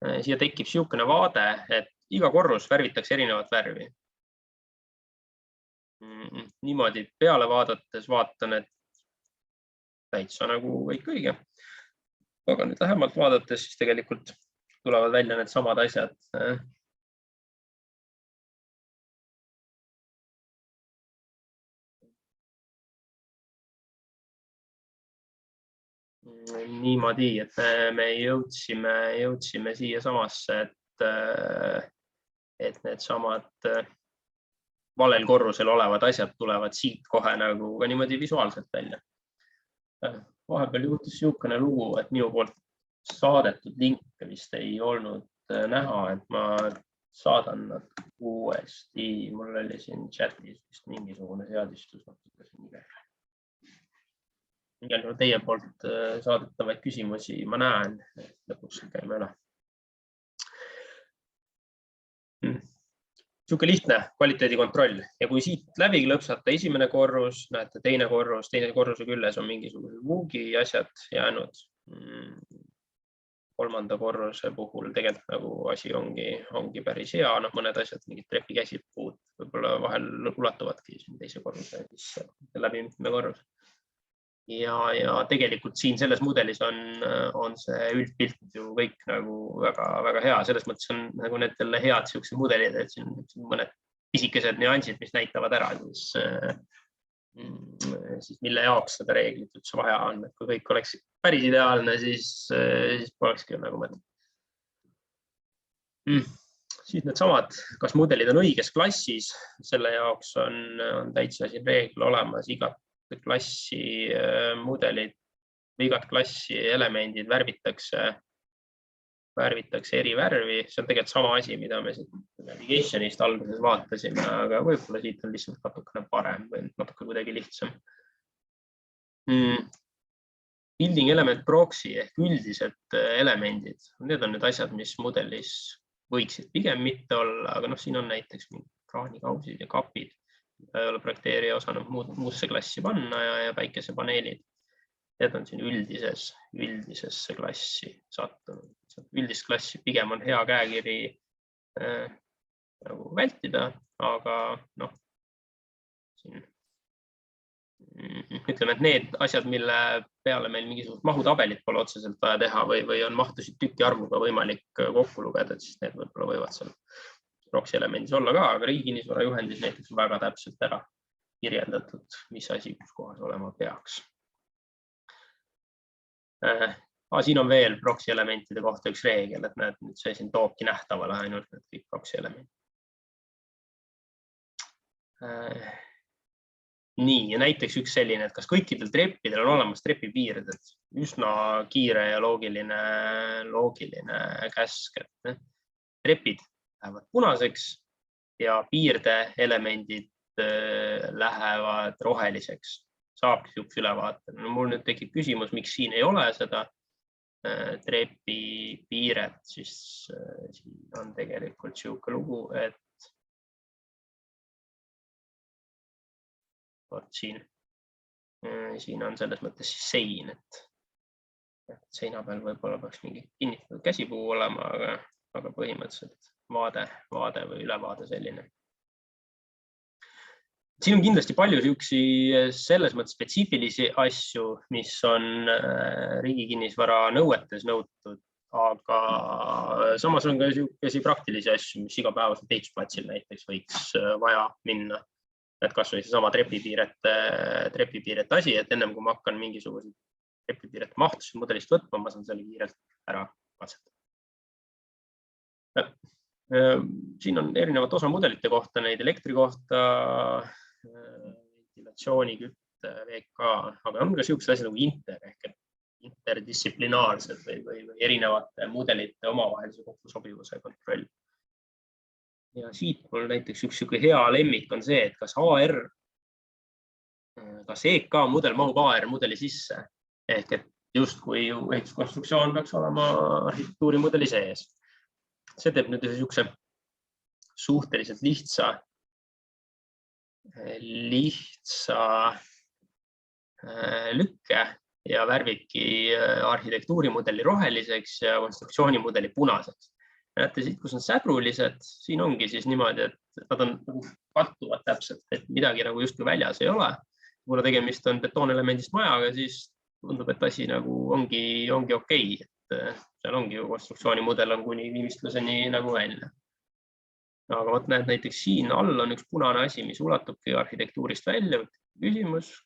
Siia tekib niisugune vaade, et iga korrus värvitakse erinevat värvi. Niimoodi peale vaadates vaatan, et täitsa nagu kõik õige. Aga nüüd lähemalt vaadates siis tegelikult tulevad välja need samad asjad. Niimoodi, et me jõudsime siia samasse, et need samad valel korrusel olevad asjad tulevad siit kohe nagu ka niimoodi visuaalselt välja. Vahepeal juhtus niisugune lugu, et minu poolt saadetud linke vist ei olnud näha, et ma saadan nad uuesti. Mul oli siin chatis vist mingisugune seadistus. Igal juhul teie poolt saadetavaid küsimusi ma näen, lõpuks käime üle. Niisugune lihtne kvaliteedikontroll ja kui siit läbi klõpsata esimene korrus, näete teine korruse küljes on mingisugused Vugi asjad jäänud. Kolmanda korruse puhul tegelikult nagu asi ongi päris hea, mõned asjad, mingid trepikäsid puud võib-olla vahel ulatuvadki teise korruse läbi mitme korrus. Ja tegelikult siin selles mudelis on see üldpilt ju kõik nagu väga hea. Selles mõttes on nagu need head siuksed mudelid, et siin mõned pisikesed nüansid, mis näitavad ära, siis mille jaoks seda reeglit üldse vaja on. Kui kõik oleks päris ideaalne, siis polekski nagu mõte. Siis need samad, kas mudelid on õiges klassis, selle jaoks on täitsa siin reegel olemas, igat klassi mudelid või igat klassi elemendid värvitakse eri värvi. See on tegelikult sama asi, mida me navigationist alguses vaatasime, aga võib-olla siit on lihtsalt natukene parem või natuke kuidagi lihtsam. Building element proxy ehk üldised elemendid. Need on need asjad, mis mudelis võiksid pigem mitte olla, aga siin on näiteks kraanikausid ja kapid. Ei ole projekteerija osanud muusse klassi panna ja päikesepaneelid. Need on siin üldisesse klassi sattunud. Üldist klassi pigem on hea käekiri nagu vältida, aga ütleme, et need asjad, mille peale meil mingisugust mahutabelit pole otseselt vaja teha või on mahtusid tüki arvuga võimalik kokku lugeda, siis need võib-olla võivad seal proxy elemendis olla ka, aga riiginisvara juhendis näiteks on väga täpselt ära kirjeldatud, mis asi kus kohas olema peaks. Siin on veel proxy elementide kohta üks reegel, et näed, nüüd see siin toobki nähtavale ainult need kõik proxy elemendid. Nii, ja näiteks üks selline, et kas kõikidel treppidel on olemas trepipiirid, et üsna kiire ja loogiline käsk, et trepid lähevad punaseks ja piirde elemendid lähevad roheliseks. Saabki üks ülevaate. Mul nüüd tekib küsimus, miks siin ei ole seda trepi piiret, siis siin on tegelikult siuke lugu, et siin on selles mõttes siis sein, et seina peal võib-olla peaks mingi kinnitatud käsipuu olema, aga põhimõtteliselt vaade või ülevaade selline. Siin on kindlasti palju siuksi selles mõttes spetsiifilisi asju, mis on riigi kinnisvara nõuetes nõutud, aga samas on ka siukesi praktilisi asju, mis igapäevaselt ehitusplatsil näiteks võiks vaja minna. Et kas või seesama trepipiirete asi, et ennem kui ma hakkan mingisugused trepipiirete mahtusid mudelist võtma, ma saan selle kiirelt ära katsetada. Siin on erinevad osamudelite kohta, neid elektri kohta, ventilatsiooni, kütte, VK, aga on ka siuksed asjad nagu interdistsiplinaarsed või erinevate mudelite omavahelise kokkusobivuse kontroll. Ja siit mul näiteks üks hea lemmik on see, et kas EK mudel mahub AR mudeli sisse, ehk et justkui ehituskonstruktsioon peaks olema arhitektuurimudeli sees. See teeb nüüd niisuguse suhteliselt lihtsa lükke ja värvibki arhitektuurimudeli roheliseks ja konstruktsioonimudeli punaseks. Näete siit, kus on säbrulised, siin ongi siis niimoodi, et nad on kattuvad täpselt, et midagi nagu justkui väljas ei ole. Kuna tegemist on betoonelemendist majaga, siis tundub, et asi nagu ongi okei. Seal ongi ju konstruktsioonimudel on kuni viimistluseni nagu välja. Aga võt näed, näiteks siin all on üks punane asi, mis ulatubki arhitektuurist välja. Küsimus,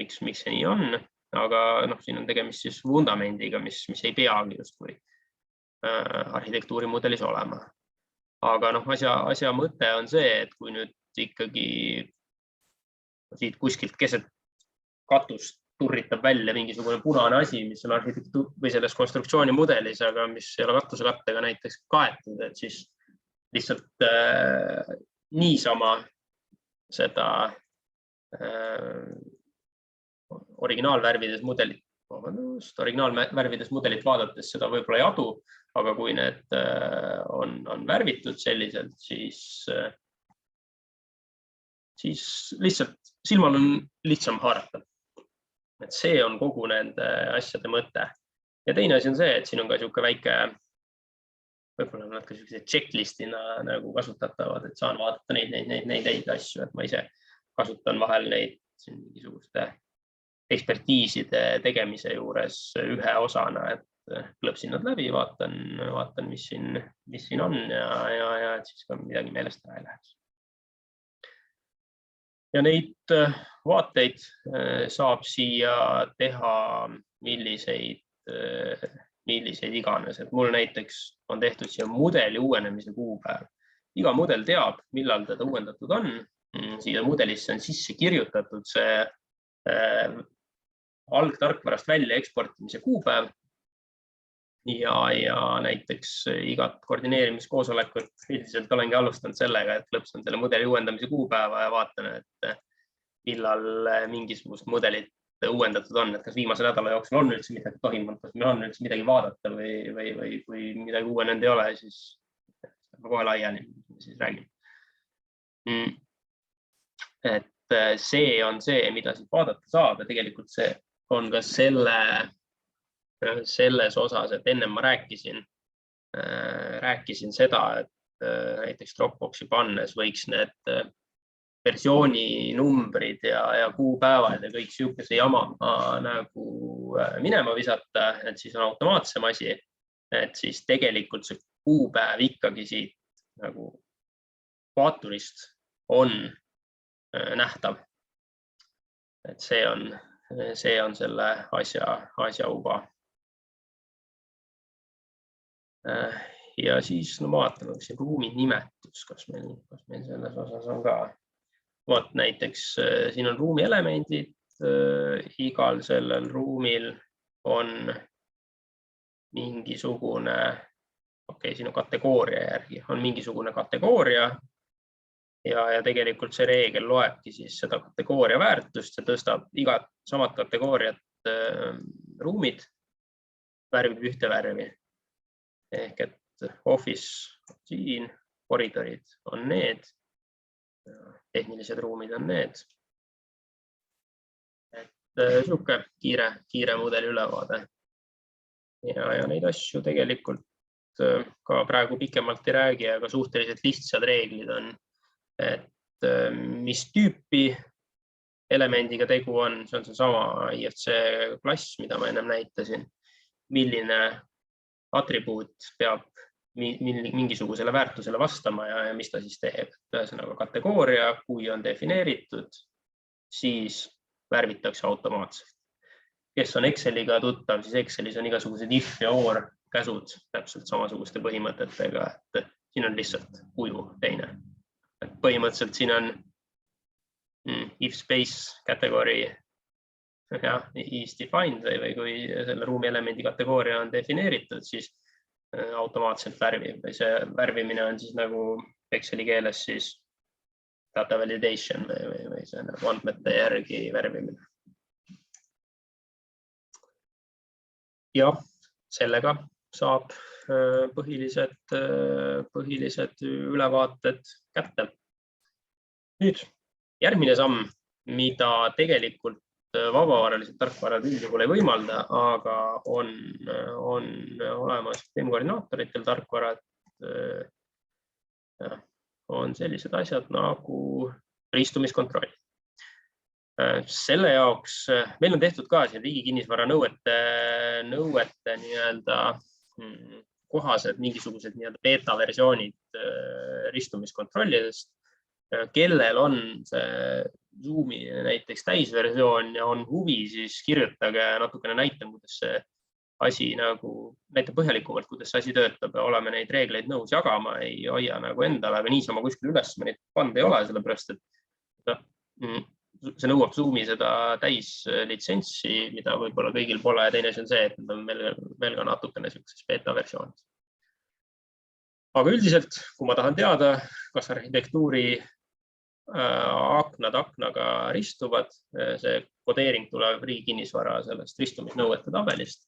miks see nii on, aga siin on tegemist siis vundamendiga, mis ei peagi justkui arhitektuurimudelis olema. Aga asja mõte on see, et kui nüüd ikkagi siit kuskilt keset katust turritab välja mingisugune punane asi, mis on arhitektuur või selles konstruktsioonimudelis, aga mis ei ole katusekattega näiteks kaetud, et siis lihtsalt niisama seda originaalvärvides mudelit vaadates seda võib-olla ei adu, aga kui need on värvitud selliselt, siis lihtsalt silmal on lihtsam haarata. Et see on kogu nende asjade mõte. Ja teine asi on see, et siin on ka niisugune väike, võib-olla nad ka checklistina nagu kasutatavad, et saan vaadata neid asju, et ma ise kasutan vahel neid mingisuguste ekspertiiside tegemise juures ühe osana, et klõpsin nad läbi, vaatan, mis siin on ja siis ka midagi meelest ära ei läheks. Ja neid vaateid saab siia teha milliseid iganes, et mul näiteks on tehtud siia mudeli uuenemise kuupäev. Iga mudel teab, millal teda uuendatud on. Siia mudelisse on sisse kirjutatud see algtarkvarast välja eksportimise kuupäev ja näiteks igat koordineerimiskoosolekut üldiselt olengi alustanud sellega, et lõpsan selle mudeli uuendamise kuupäeva ja vaatan, et millal mingisugust mudelit uuendatud on, et kas viimase nädala jooksul on üldse midagi toimunud, kas meil on üldse midagi vaadata või kui midagi uuenenud ei ole, siis kohe laiali siis räägin. Et see on see, mida siit vaadata saab ja tegelikult see on ka selles osas, et ennem ma rääkisin seda, et näiteks Dropboxi pannes võiks need versiooni numbrid ja kuupäevad ja kõik siukese jama nagu minema visata, et siis on automaatsem asi, et siis tegelikult see kuupäev ikkagi siit nagu vaaturist on nähtav. Et see on selle asja uba. Ja siis no vaatame siin ruumi nimetus, kas meil selles osas on ka. Vot näiteks siin on ruumi elemendid, igal sellel ruumil on mingisugune, siin on kategooria järgi, on mingisugune kategooria ja tegelikult see reegel loebki siis seda kategooria väärtust ja tõstab igat samad kategooriat ruumid, värvib ühte värvi. Ehk et office siin, koridorid on need, tehnilised ruumid on need. Sihuke kiire mudeli ülevaade. Ja neid asju tegelikult ka praegu pikemalt ei räägi, aga suhteliselt lihtsad reeglid on, et mis tüüpi elemendiga tegu on, see on seesama IFC klass, mida ma ennem näitasin, milline atribuut peab mingisugusele väärtusele vastama ja mis ta siis teeb. Ühesõnaga kategooria, kui on defineeritud, siis värvitakse automaatselt. Kes on Exceliga tuttav, siis Excelis on igasugused if ja or käsud täpselt samasuguste põhimõtetega, et siin on lihtsalt kuju teine. Põhimõtteliselt siin on if space category is defined või kui selle ruumi elemendi kategooria on defineeritud, siis automaatselt värvib või see värvimine on siis nagu Exceli keeles siis data validation või see andmete järgi värvimine. Ja sellega saab põhilised ülevaated kätte. Nüüd järgmine samm, mida tegelikult vabavaralised tarkvarad üldjuhul ei võimalda, aga on olemas koordinaatoritel tarkvarad, on sellised asjad nagu ristumiskontroll. Selle jaoks meil on tehtud ka siin riigi kinnisvara nõuete nii-öelda kohased mingisugused nii-öelda beta versioonid ristumiskontrollidest. Kellel on see Zoomi näiteks täisversioon ja on huvi, siis kirjutage natukene näitan, kuidas see asi nagu näitab põhjalikumalt, kuidas see asi töötab ja oleme neid reegleid nõus jagama, ei hoia nagu endale, aga niisama kuskil üles me neid pannud ei ole, sellepärast et see nõuab Zoomi seda täislitsentsi, mida võib-olla kõigil pole ja teine on see, et on meil ka natukene sellises beta versioonis. Aga üldiselt, kui ma tahan teada, kas arhitektuuri aknad aknaga ristuvad, see kodeering tuleb riigi kinnisvara sellest ristumisnõuete tabelist.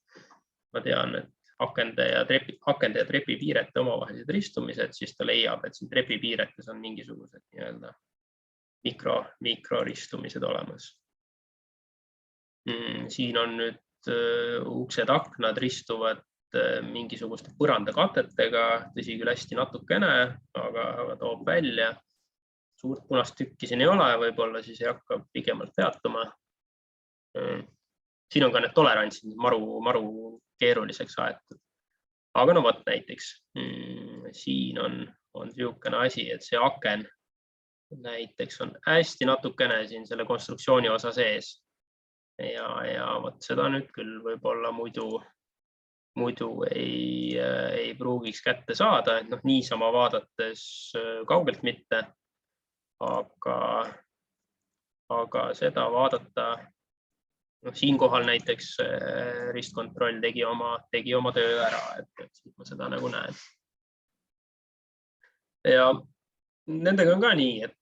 Ma tean, et akende ja trepi piirete omavahelised ristumised, siis ta leiab, et siin trepi piiretes on mingisugused nii-öelda mikroristumised olemas. Siin on nüüd uksed aknad ristuvad mingisuguste põrandakatetega, tõsi küll hästi natukene, aga toob välja. Suurt punast tükki siin ei ole, võib-olla siis ei hakka pigemalt peatuma. Siin on ka need tolerantsid maru keeruliseks aetud. Aga no võt näiteks, siin on niisugune asi, et see aken näiteks on hästi natukene siin selle konstruktsiooni osa sees. Ja võt seda nüüd küll võib-olla muidu ei pruugiks kätte saada, et niisama vaadates kaugelt mitte. Aga seda vaadata, siinkohal näiteks ristkontroll tegi oma töö ära, et ma seda nagu näen. Ja nendega on ka nii, et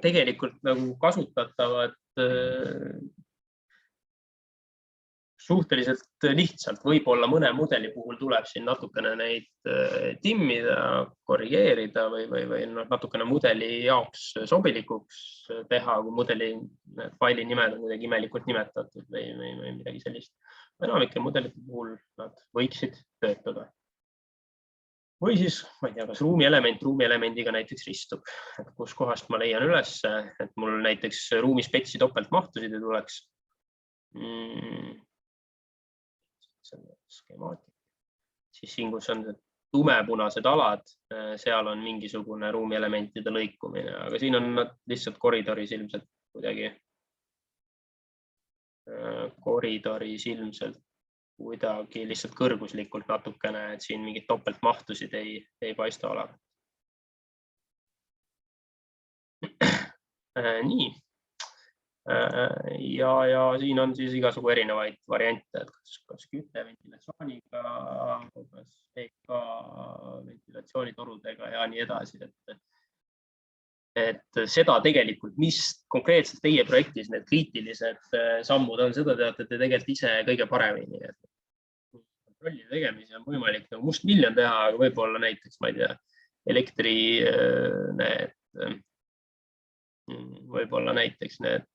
tegelikult nagu kasutatavad suhteliselt lihtsalt, võib-olla mõne mudeli puhul tuleb siin natukene neid timmida, korrigeerida või natukene mudeli jaoks sobilikuks teha, kui mudeli faili nimed on kuidagi imelikult nimetatud või midagi sellist. Enamike mudelite puhul nad võiksid töötada. Või siis, ma ei tea, kas ruumielemendiga näiteks ristub, et kus kohast ma leian üles, et mul näiteks ruumispetsi topeltmahtusid ei tuleks. Skemaatik. Siis siin, kus on tumepunased alad, seal on mingisugune ruumielementide lõikumine, aga siin on nad lihtsalt koridoris ilmselt kuidagi lihtsalt kõrguslikult natukene, et siin mingit topeltmahtusid ei paista olevat. Nii. Ja siin on siis igasugu erinevaid variante, et kas küte ventilatsiooniga, kas EK ventilatsioonitorudega ja nii edasi. Et seda tegelikult, mis konkreetselt teie projektis need kriitilised sammud on, seda teate te tegelikult ise kõige paremini. Kontrolli tegemise on võimalik mustmiljon teha, aga võib-olla näiteks, ma ei tea, võib-olla näiteks need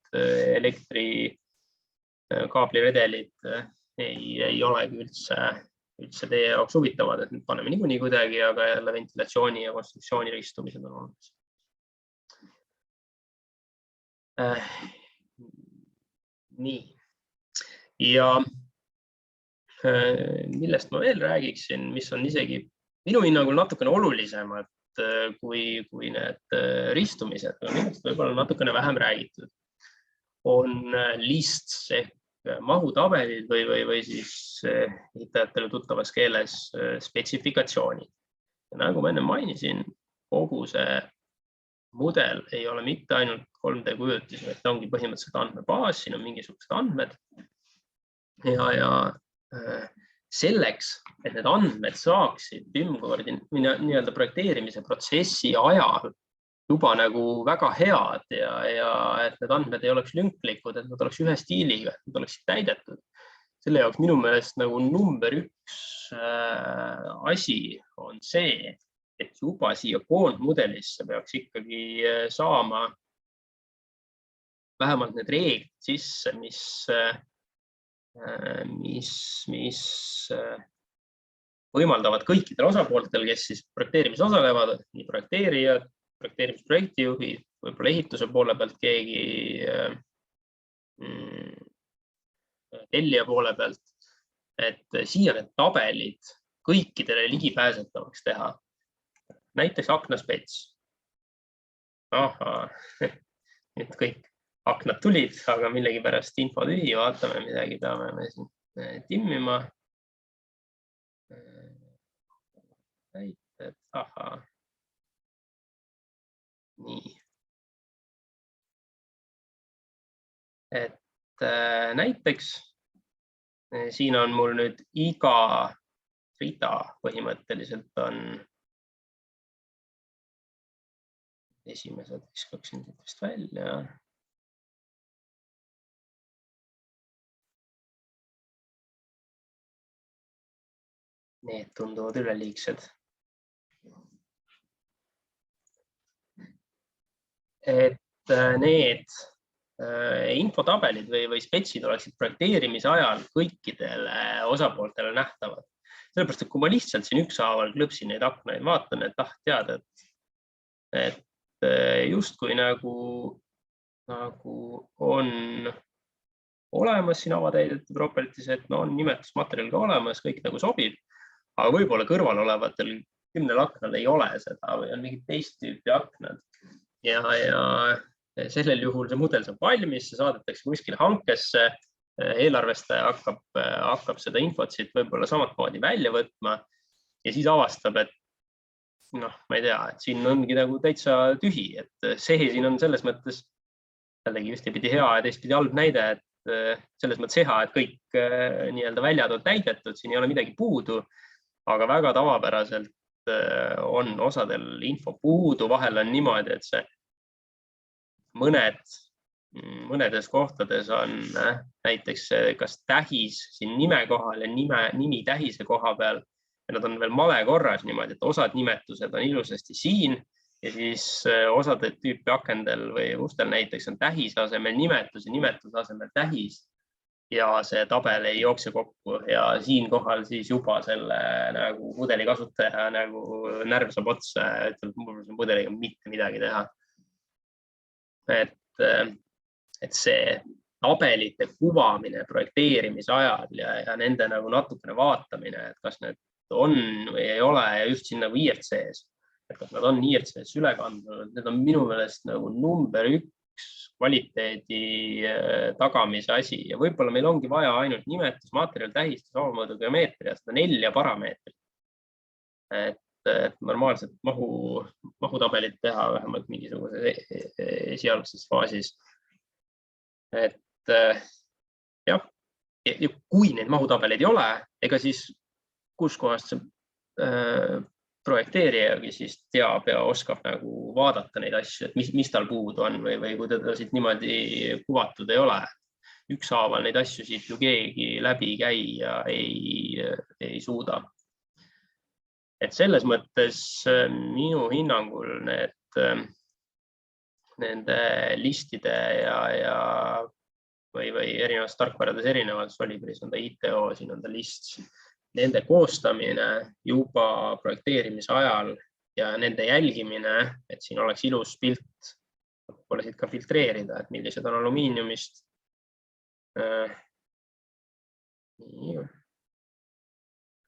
elektrikaabliredelid ei olegi üldse teie jaoks huvitavad, et nüüd paneme niikuinii kuidagi, aga jälle ventilatsiooni ja konstruktsiooni ristumised on olemas. Nii. Ja millest ma veel räägiksin, mis on isegi minu hinnangul natukene olulisemad kui need ristumised, millest võib-olla natukene vähem räägitud, on lists ehk mahutabelid või siis ehitajatele tuttavas keeles spetsifikatsioonid. Ja nagu ma enne mainisin, kogu see mudel ei ole mitte ainult 3D kujutis, vaid ta ongi põhimõtteliselt andmebaas, siin on mingisugused andmed. Ja selleks, et need andmed saaksid nii-öelda projekteerimise protsessi ajal juba nagu väga head ja et need andmed ei oleks lünklikud, et nad oleks ühe stiiliga, et nad oleksid täidetud. Selle jaoks minu meelest nagu number üks asi on see, et juba siia koondmudelisse peaks ikkagi saama vähemalt need reeglid sisse, mis võimaldavad kõikidel osapooltel, kes siis projekteerimis osalevad, nii projekteerijad, projekteerimisprojektijuhid, võib-olla ehituse poole pealt keegi tellija poole pealt, et siia need tabelid kõikidele ligipääsetavaks teha. Näiteks aknaspets. Aha, nüüd kõik aknad tulid, aga millegipärast info tühi, vaatame midagi, peame me siin timmima. Näited, aha. Nii. Et näiteks siin on mul nüüd iga rida põhimõtteliselt on esimesed viskaksin siit välja. Need tunduvad üleliigsed. Et need infotabelid või spetsid oleksid projekteerimise ajal kõikidele osapooltele nähtavad. Sellepärast, et kui ma lihtsalt siin ükshaaval klõpsin neid aknaid, vaatan, et teada, et justkui nagu on olemas siin avatäidetud properties, et on nimetusmaterjal ka olemas, kõik nagu sobib, aga võib-olla kõrval olevatel 10 aknal ei ole seda või on mingid teist tüüpi aknad. Ja sellel juhul see mudel saab valmis, see saadetakse kuskile hankesse, eelarvestaja hakkab seda infot siit võib-olla samatmoodi välja võtma ja siis avastab, et ma ei tea, et siin ongi nagu täitsa tühi, et see siin on selles mõttes jällegi ühtepidi hea ja teistpidi halb näide, et selles mõttes hea, et kõik nii-öelda väljad on täidetud, siin ei ole midagi puudu, aga väga tavapäraselt on osadel info puudu, vahel on niimoodi, et see mõnedes kohtades on näiteks kas tähis siin nime kohal ja nimi tähise koha peal ja nad on veel male korras niimoodi, et osad nimetused on ilusasti siin ja siis osade tüüpi akendel või ustel näiteks on tähise asemel nimetus ja nimetuse asemel tähis ja see tabel ei jookse kokku ja siinkohal siis juba selle nagu mudeli kasutaja nagu närv saab otsa ja ütleb, et mul on mudeliga mitte midagi teha. Et see tabelite kuvamine projekteerimise ajal ja nende nagu natukene vaatamine, et kas need on või ei ole ja just siin nagu IRC-s, et kas nad on IRC-s üle kandunud, need on minu meelest nagu number üks üks kvaliteedi tagamise asi ja võib-olla meil ongi vaja ainult nimetus, materjal, tähistus, avamõõdu, geomeetria, seda 4 parameetrit. Et normaalselt mahutabelit teha vähemalt mingisuguses esialgses faasis. Et jah, ja kui neid mahutabeleid ei ole, ega siis kus kohast see projekteerijagi siis teab ja oskab nagu vaadata neid asju, et mis tal puudu on või kui teda siit niimoodi kuvatud ei ole. Ükshaaval neid asju siit ju keegi läbi käia ei suuda. Et selles mõttes minu hinnangul nende listide või erinevast tarkvarades erinevalt, Solibris on ta ITO, siin on ta list, nende koostamine juba projekteerimise ajal ja nende jälgimine, et siin oleks ilus pilt, pole siit ka filtreerida, et millised on alumiiniumist.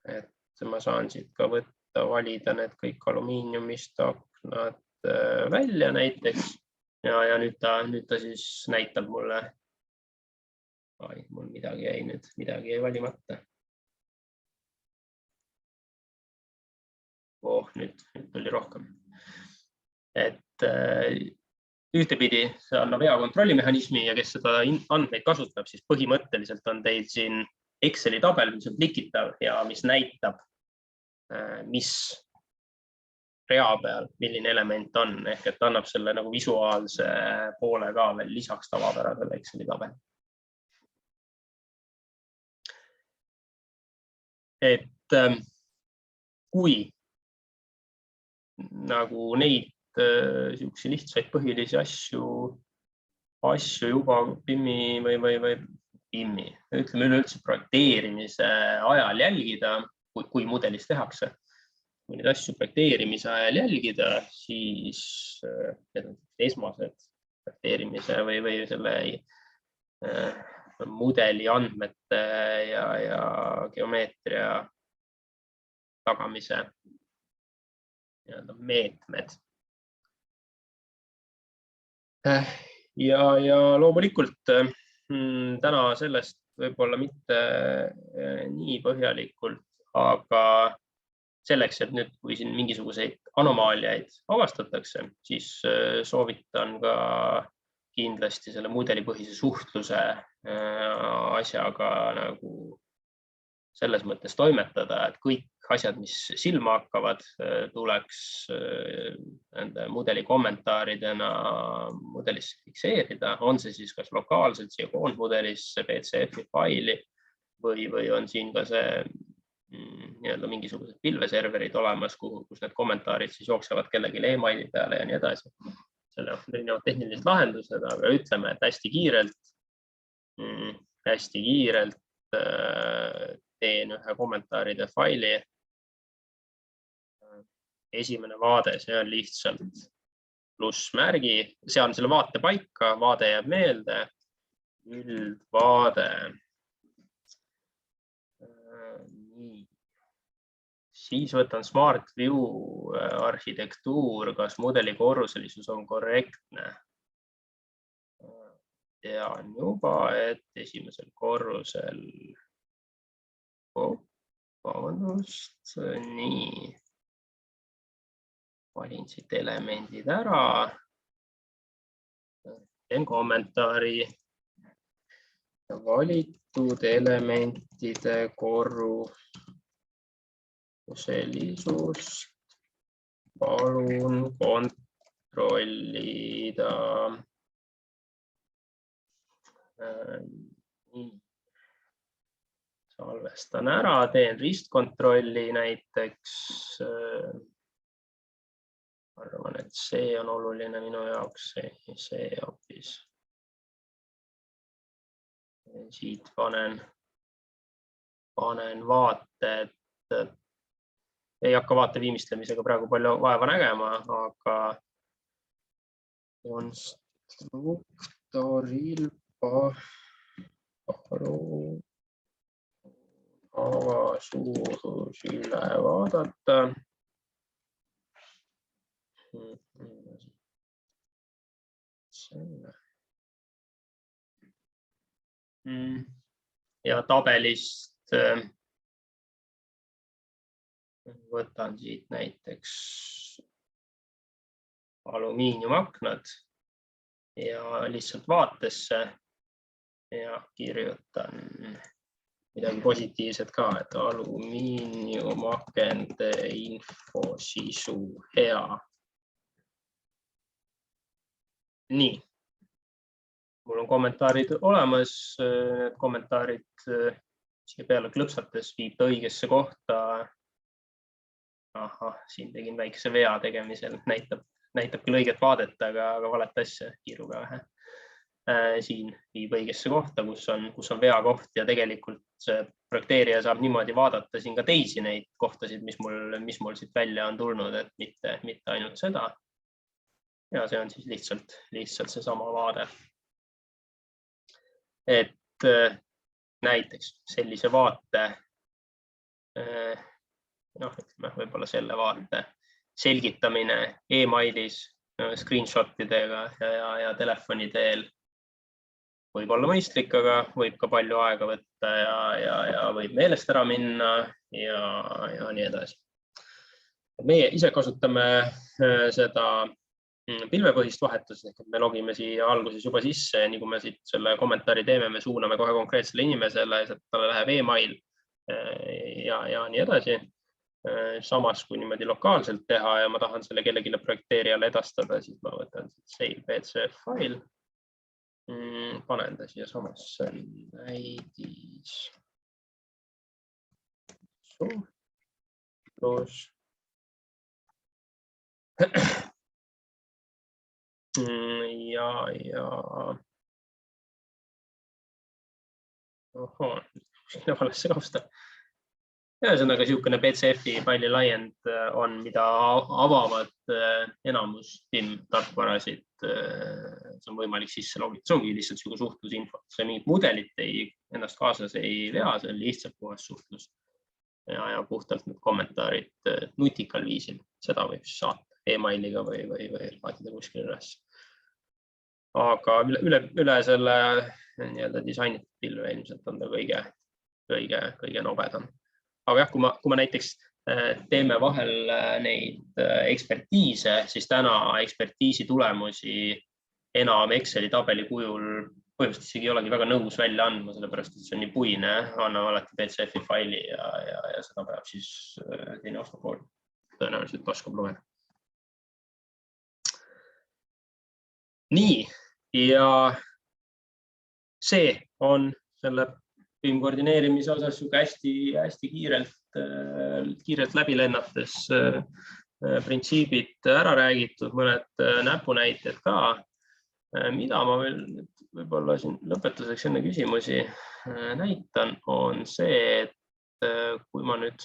Et ma saan siit ka valida need kõik alumiiniumist aknad välja näiteks ja nüüd ta siis näitab mulle. Mul midagi jäi valimata. Nüüd tuli rohkem. Et ühtepidi see annab hea kontrollimehhanismi ja kes seda andmeid kasutab, siis põhimõtteliselt on teil siin Exceli tabel, mis on klikitav ja mis näitab, mis rea peal, milline element on, ehk et annab selle nagu visuaalse poole ka veel lisaks tavapärasele Exceli tabel. Et kui nagu neid siukesi lihtsaid põhilisi asju juba BIM-i või BIM-i, ütleme üleüldse projekteerimise ajal jälgida, kui mudelis tehakse. Kui neid asju projekteerimise ajal jälgida, siis need on esmased projekteerimise või selle mudeli andmete ja geomeetria tagamise meetmed. Ja loomulikult täna sellest võib-olla mitte nii põhjalikult, aga selleks, et nüüd, kui siin mingisuguseid anomaaliaid avastatakse, siis soovitan ka kindlasti selle mudelipõhise suhtluse asjaga nagu selles mõttes toimetada, et kõik asjad, mis silma hakkavad, tuleks nende mudeli kommentaaridena mudelisse fikseerida. On see siis kas lokaalselt siia koondmudelisse PDF-i faili või on siin ka see mingisugused pilveserverid olemas, kus need kommentaarid siis jooksevad kellegi emaili peale ja nii edasi. Selle on erinevad tehnilised lahendused, aga ütleme, et hästi kiirelt teen ühe kommentaaride faili. Esimene vaade, see on lihtsalt plussmärgi, sean selle vaate paika, vaade jääb meelde, üldvaade. Siis võtan Smart View arhitektuur, kas mudeli korruselisus on korrektne. Tean juba, et esimesel korrusel, vabandust, nii. Valin siit elemendid ära, teen kommentaari, valitud elementide korruselisust palun kontrollida. Salvestan ära, teen ristkontrolli näiteks. Arvan, et see on oluline minu jaoks, see hoopis. Siit panen vaate, et ei hakka vaate viimistlemisega praegu palju vaeva nägema, aga konstruktoril suurus üle vaadata. Selle Ja tabelist võtan siit näiteks alumiiniumaknad ja lihtsalt vaatesse ja kirjutan midagi positiivset ka, et alumiiniumakende infosisu hea. Nii, mul on kommentaarid olemas, need kommentaarid siia peale klõpsates viib ta õigesse kohta. Ahah, siin tegin väikse vea tegemisel, näitab küll õiget vaadet, aga valet asja kiiruga vähe. Siin viib õigesse kohta, kus on vea koht ja tegelikult see projekteerija saab niimoodi vaadata siin ka teisi neid kohtasid, mis mul siit välja on tulnud, et mitte ainult seda. Ja see on siis lihtsalt see sama vaade. Et näiteks sellise vaate, ütleme võib-olla selle vaate selgitamine e-mailis screenshotidega ja telefoni teel võib olla mõistlik, aga võib ka palju aega võtta ja võib meelest ära minna ja nii edasi. Meie ise kasutame seda pilvepõhist vahetust, ehk me logime siia alguses juba sisse ja nii kui me siit selle kommentaari teeme, me suuname kohe konkreetsele inimesele, et talle läheb e-mail ja nii edasi. Samas kui niimoodi lokaalselt teha ja ma tahan selle kellelegi projekteerijale edastada, siis ma võtan save PDF fail, panen ta siia samasse näidis valesse kausta. Ühesõnaga niisugune BCF-i faili laiend on, mida avavad enamus BIM tarkvarasid. See on võimalik sisse logida. See ongi lihtsalt niisugune suhtlusinfo. See mingit mudelit ennast kaasas ei vea, see on lihtsalt puhas suhtlus. Ja puhtalt need kommentaarid nutikal viisil. Seda võib saata e-mailiga või laadida kuskil üles. Aga üle selle disainitud pilve ilmselt on ta kõige nobedam. Aga jah, kui ma näiteks teeme vahel neid ekspertiise, siis täna ekspertiisi tulemusi enam Exceli tabeli kujul põhimõtteliselt isegi ei olegi väga nõus välja andma, sellepärast et see on nii puine, annab alati PDF-i faili ja seda peab siis teine osapool tõenäoliselt oskab lugeda. Nii, ja see on selle BIM koordineerimise osas hästi kiirelt läbi lennates printsiibid ära räägitud, mõned näpunäited ka. Mida ma veel võib-olla siin lõpetuseks enne küsimusi näitan, on see, et kui ma nüüd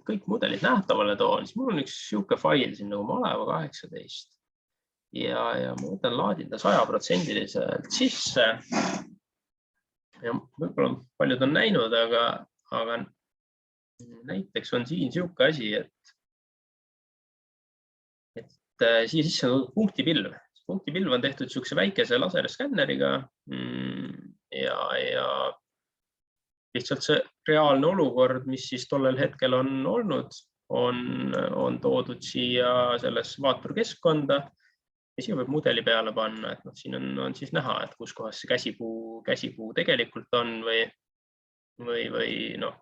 kõik mudelid nähtavale toon, siis mul on üks siuke fail siin nagu maleva 18 ja ma võtan laadida 100% sisse. Ja võib-olla paljud on näinud, aga näiteks on siin siuke asi, et siia sisse on punktipilv. Punktipilv on tehtud siukse väikese laserskänneriga ja lihtsalt see reaalne olukord, mis siis tollel hetkel on olnud, on toodud siia selles vaaturkeskkonda. Ja siia võib mudeli peale panna, et siin on siis näha, et kus kohas see käsipuu tegelikult on või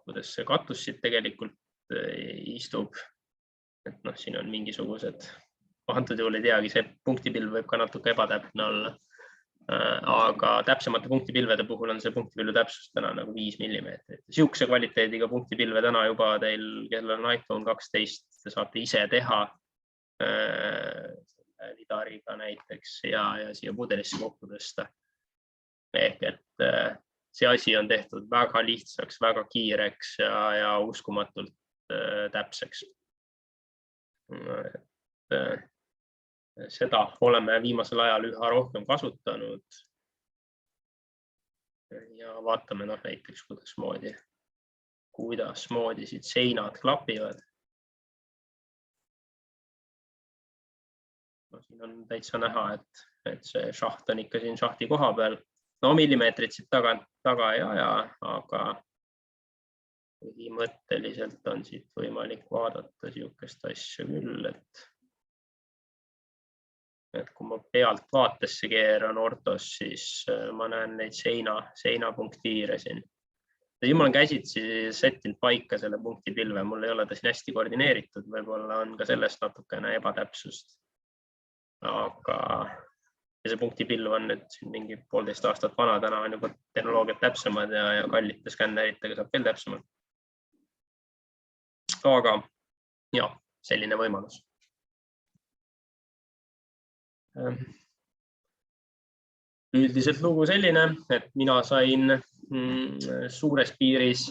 kuidas see katus siit tegelikult istub. Et siin on mingisugused, antud juhul ei teagi, see punktipilv võib ka natuke ebatäpne olla. Aga täpsemate punktipilvede puhul on see punktipilve täpsus täna nagu 5 mm. Siukse kvaliteediga punktipilve täna juba teil, kellel on iPhone 12, te saate ise teha lidariga näiteks ja siia mudelisse kokku tõsta. Ehk et see asi on tehtud väga lihtsaks, väga kiireks ja uskumatult täpseks. Seda oleme viimasel ajal üha rohkem kasutanud ja vaatame näiteks, kuidasmoodi siit seinad klapivad. Siin on täitsa näha, et see šaht on ikka siin šahti koha peal no millimeetrid siit taga ei aja, aga põhimõtteliselt on siit võimalik vaadata niisugust asja küll, et kui ma pealt vaatesse keeran ortos, siis ma näen neid seinapunktiire siin. Siin ma olen käsitsi settinud paika selle punktipilve, mul ei ole ta siin hästi koordineeritud, võib-olla on ka sellest natukene ebatäpsust. Aga see punktipilv on nüüd mingi 1,5 aastat vana, täna on juba tehnoloogiad täpsemad ja kallite skänneritega saab veel täpsemalt. Aga ja, selline võimalus. Üldiselt lugu selline, et mina sain suures piiris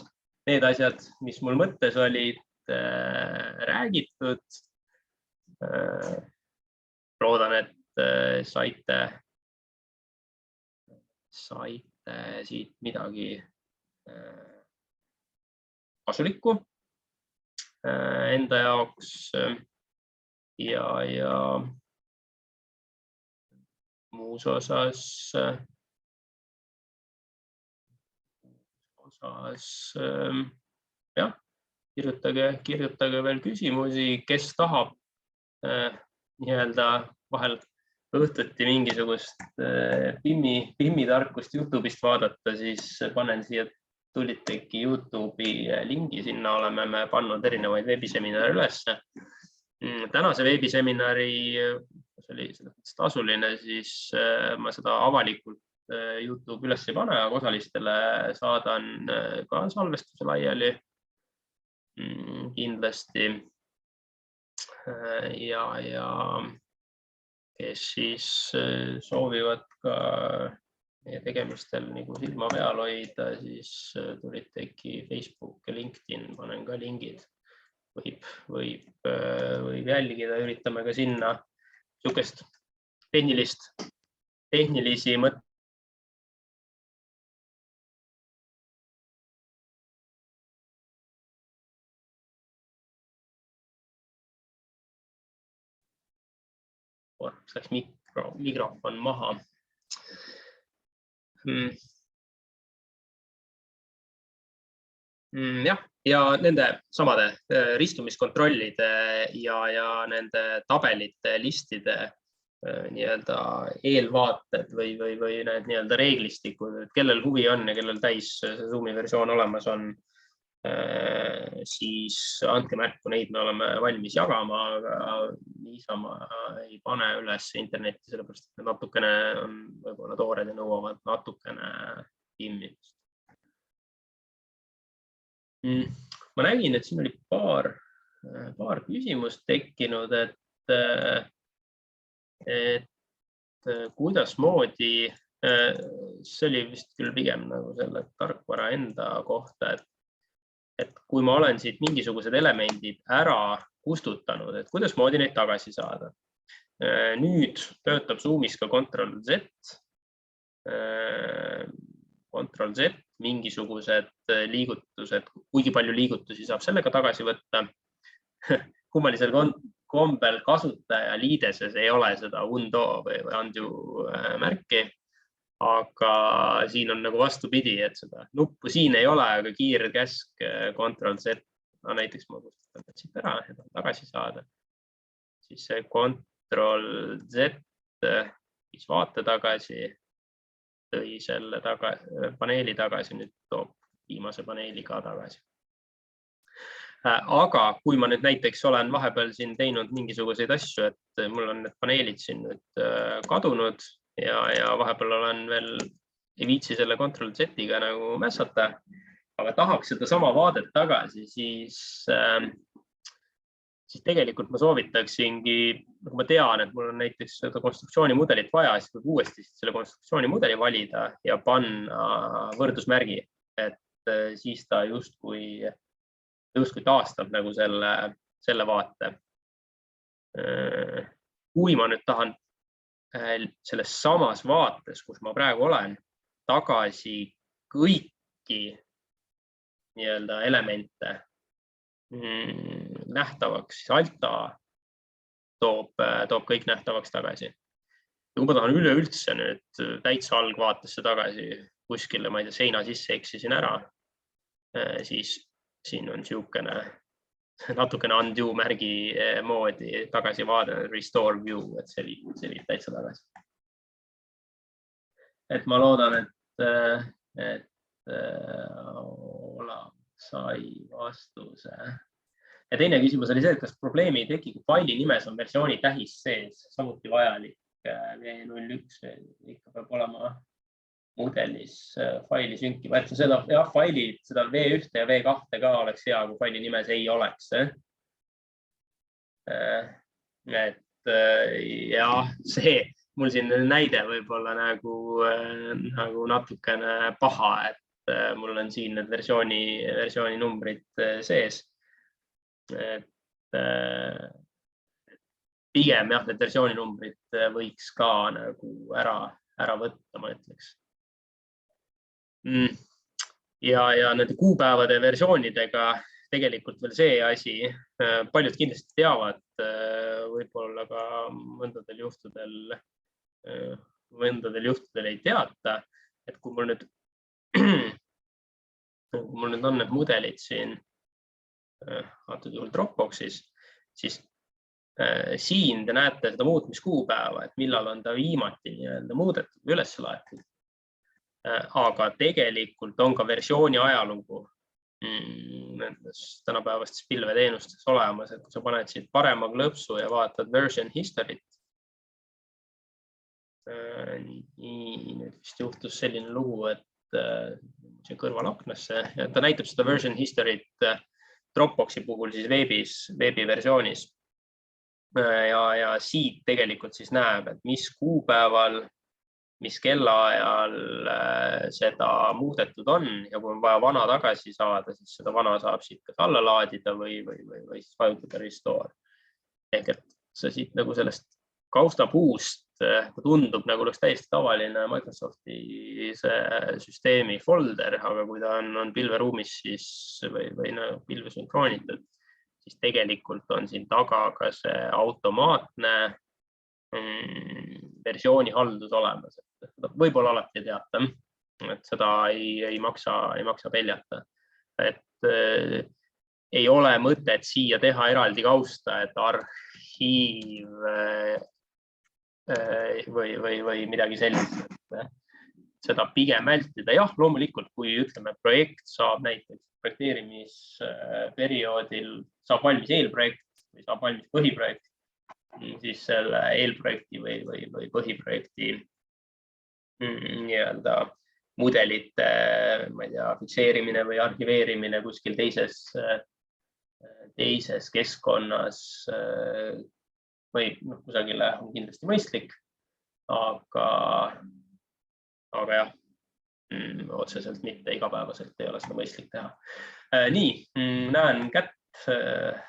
need asjad, mis mul mõttes olid räägitud. Loodan, et saite siit midagi kasulikku enda jaoks ja muus osas jah, kirjutage veel küsimusi, kes tahab nii-öelda vahel õhtuti mingisugust PIM-tarkust YouTube'ist vaadata, siis panen siia Tuliteki YouTube'i lingi, sinna oleme me pannud erinevaid veebiseminare ülesse. Tänase veebiseminari, see oli tasuline, siis ma seda avalikult YouTube üles ei pane, aga osalistele saadan ka salvestuse laiali kindlasti. Ja kes siis soovivad ka meie tegemistel nagu silma peal hoida, siis Tuliteki Facebook ja LinkedIn panen ka lingid. Võib jälgida, üritame ka sinna niisugust tehnilisi mõtteid. Läks mikrofon maha. Jah, ja nende samade ristumiskontrollide ja nende tabelite, listide nii-öelda eelvaated või need nii-öelda reeglistikud, et kellel huvi on ja kellel täis Zoomi versioon olemas on, siis andke märku, neid me oleme valmis jagama, aga niisama ei pane üles internetti, sellepärast et natukene on võib-olla toored ja nõuavad natukene timmimist. Ma nägin, et siin oli paar küsimust tekkinud, et kuidasmoodi, see oli vist küll pigem nagu selle tarkvara enda kohta, et kui ma olen siit mingisugused elemendid ära kustutanud, et kuidasmoodi neid tagasi saada. Nüüd töötab Zoomis ka Ctrl-Z, mingisugused liigutused, kuigi palju liigutusi saab sellega tagasi võtta. Kummalisel kombel kasutaja liideses ei ole seda undo või undo märki, aga siin on nagu vastupidi, et seda nuppu siin ei ole, aga kiirkäsk Ctrl-Z, näiteks ma kustutan siit ära, et tagasi saada. Siis see Ctrl-Z, siis vaate tagasi, tõi selle paneeli tagasi, nüüd toob viimase paneeli ka tagasi. Aga kui ma nüüd näiteks olen vahepeal siin teinud mingisuguseid asju, et mul on need paneelid siin nüüd kadunud ja vahepeal olen veel, ei viitsi selle Ctrl-Z-iga nagu mässata, aga tahaks seda sama vaadet tagasi, siis tegelikult ma soovitaksingi, nagu ma tean, et mul on näiteks seda konstruktsioonimudelit vaja, siis võib uuesti selle konstruktsioonimudeli valida ja panna võrdusmärgi, et siis ta justkui taastab nagu selle vaate. Kui ma nüüd tahan selles samas vaates, kus ma praegu olen, tagasi kõiki nii-öelda elemente nähtavaks, siis Alta toob kõik nähtavaks tagasi. kui ma tahan üleüldse nüüd täitsa algvaatesse tagasi kuskile, ma ei tea, seina sisse eksisin ära, siis siin on niisugune natukene undo märgi moodi tagasi vaade, restore view, et see viib täitsa tagasi. Et ma loodan, et Olav sai vastuse. Ja teine küsimus oli see, et kas probleemi ei teki, kui faili nimes on versiooni tähis sees, samuti vajalik V01 ikka peab olema mudelis faili sünkima, et seda faili, seda V1 ja V2 ka oleks hea, kui faili nimes ei oleks. Et jah, see mul siin näide võib-olla nagu natukene paha, et mul on siin need versiooni numbrid sees. Et pigem jah, need versiooninumbrid võiks ka nagu ära võtta, ma ütleks. Ja nende kuupäevade versioonidega tegelikult veel see asi, paljud kindlasti teavad, võib-olla ka mõndadel juhtudel ei teata, et kui mul nüüd on need mudelid siin antud juhul Dropboxis, siis siin te näete seda muutmiskuupäeva, et millal on ta viimati muudetud või üles laetud. Aga tegelikult on ka versiooni ajalugu nendes tänapäevastes pilveteenustes olemas, et kui sa paned siit parema klõpsu ja vaatad version history't. Nüüd vist juhtus selline lugu, et see kõrvalaknasse ja ta näitab seda version history't Dropboxi puhul siis veebiversioonis. Ja siit tegelikult siis näeb, et mis kuupäeval, mis kellaajal seda muudetud on ja kui on vaja vana tagasi saada, siis seda vana saab siit kas alla laadida või siis vajutada restore. Ehk et see siit nagu sellest kaustapuust tundub nagu oleks täiesti tavaline Microsofti süsteemi folder, aga kui ta on pilveruumis siis või pilve sünkroonitud, siis tegelikult on siin taga ka see automaatne versiooni haldus olemas. Võib-olla alati teata, et seda ei maksa peljata. Et ei ole mõtet siia teha eraldi kausta, et arhiiv või midagi sellist. Seda pigem vältida. Jah, loomulikult, kui ütleme, projekt saab näiteks projekteerimisperioodil saab valmis eelprojekt või saab valmis põhiprojekt, siis selle eelprojekti või põhiprojekti mudelite, ma ei tea, fikseerimine või arhiveerimine kuskil teises keskkonnas või kusagile on kindlasti mõistlik, aga jah, otseselt mitte igapäevaselt ei ole seda mõistlik teha. Nii, näen kätt,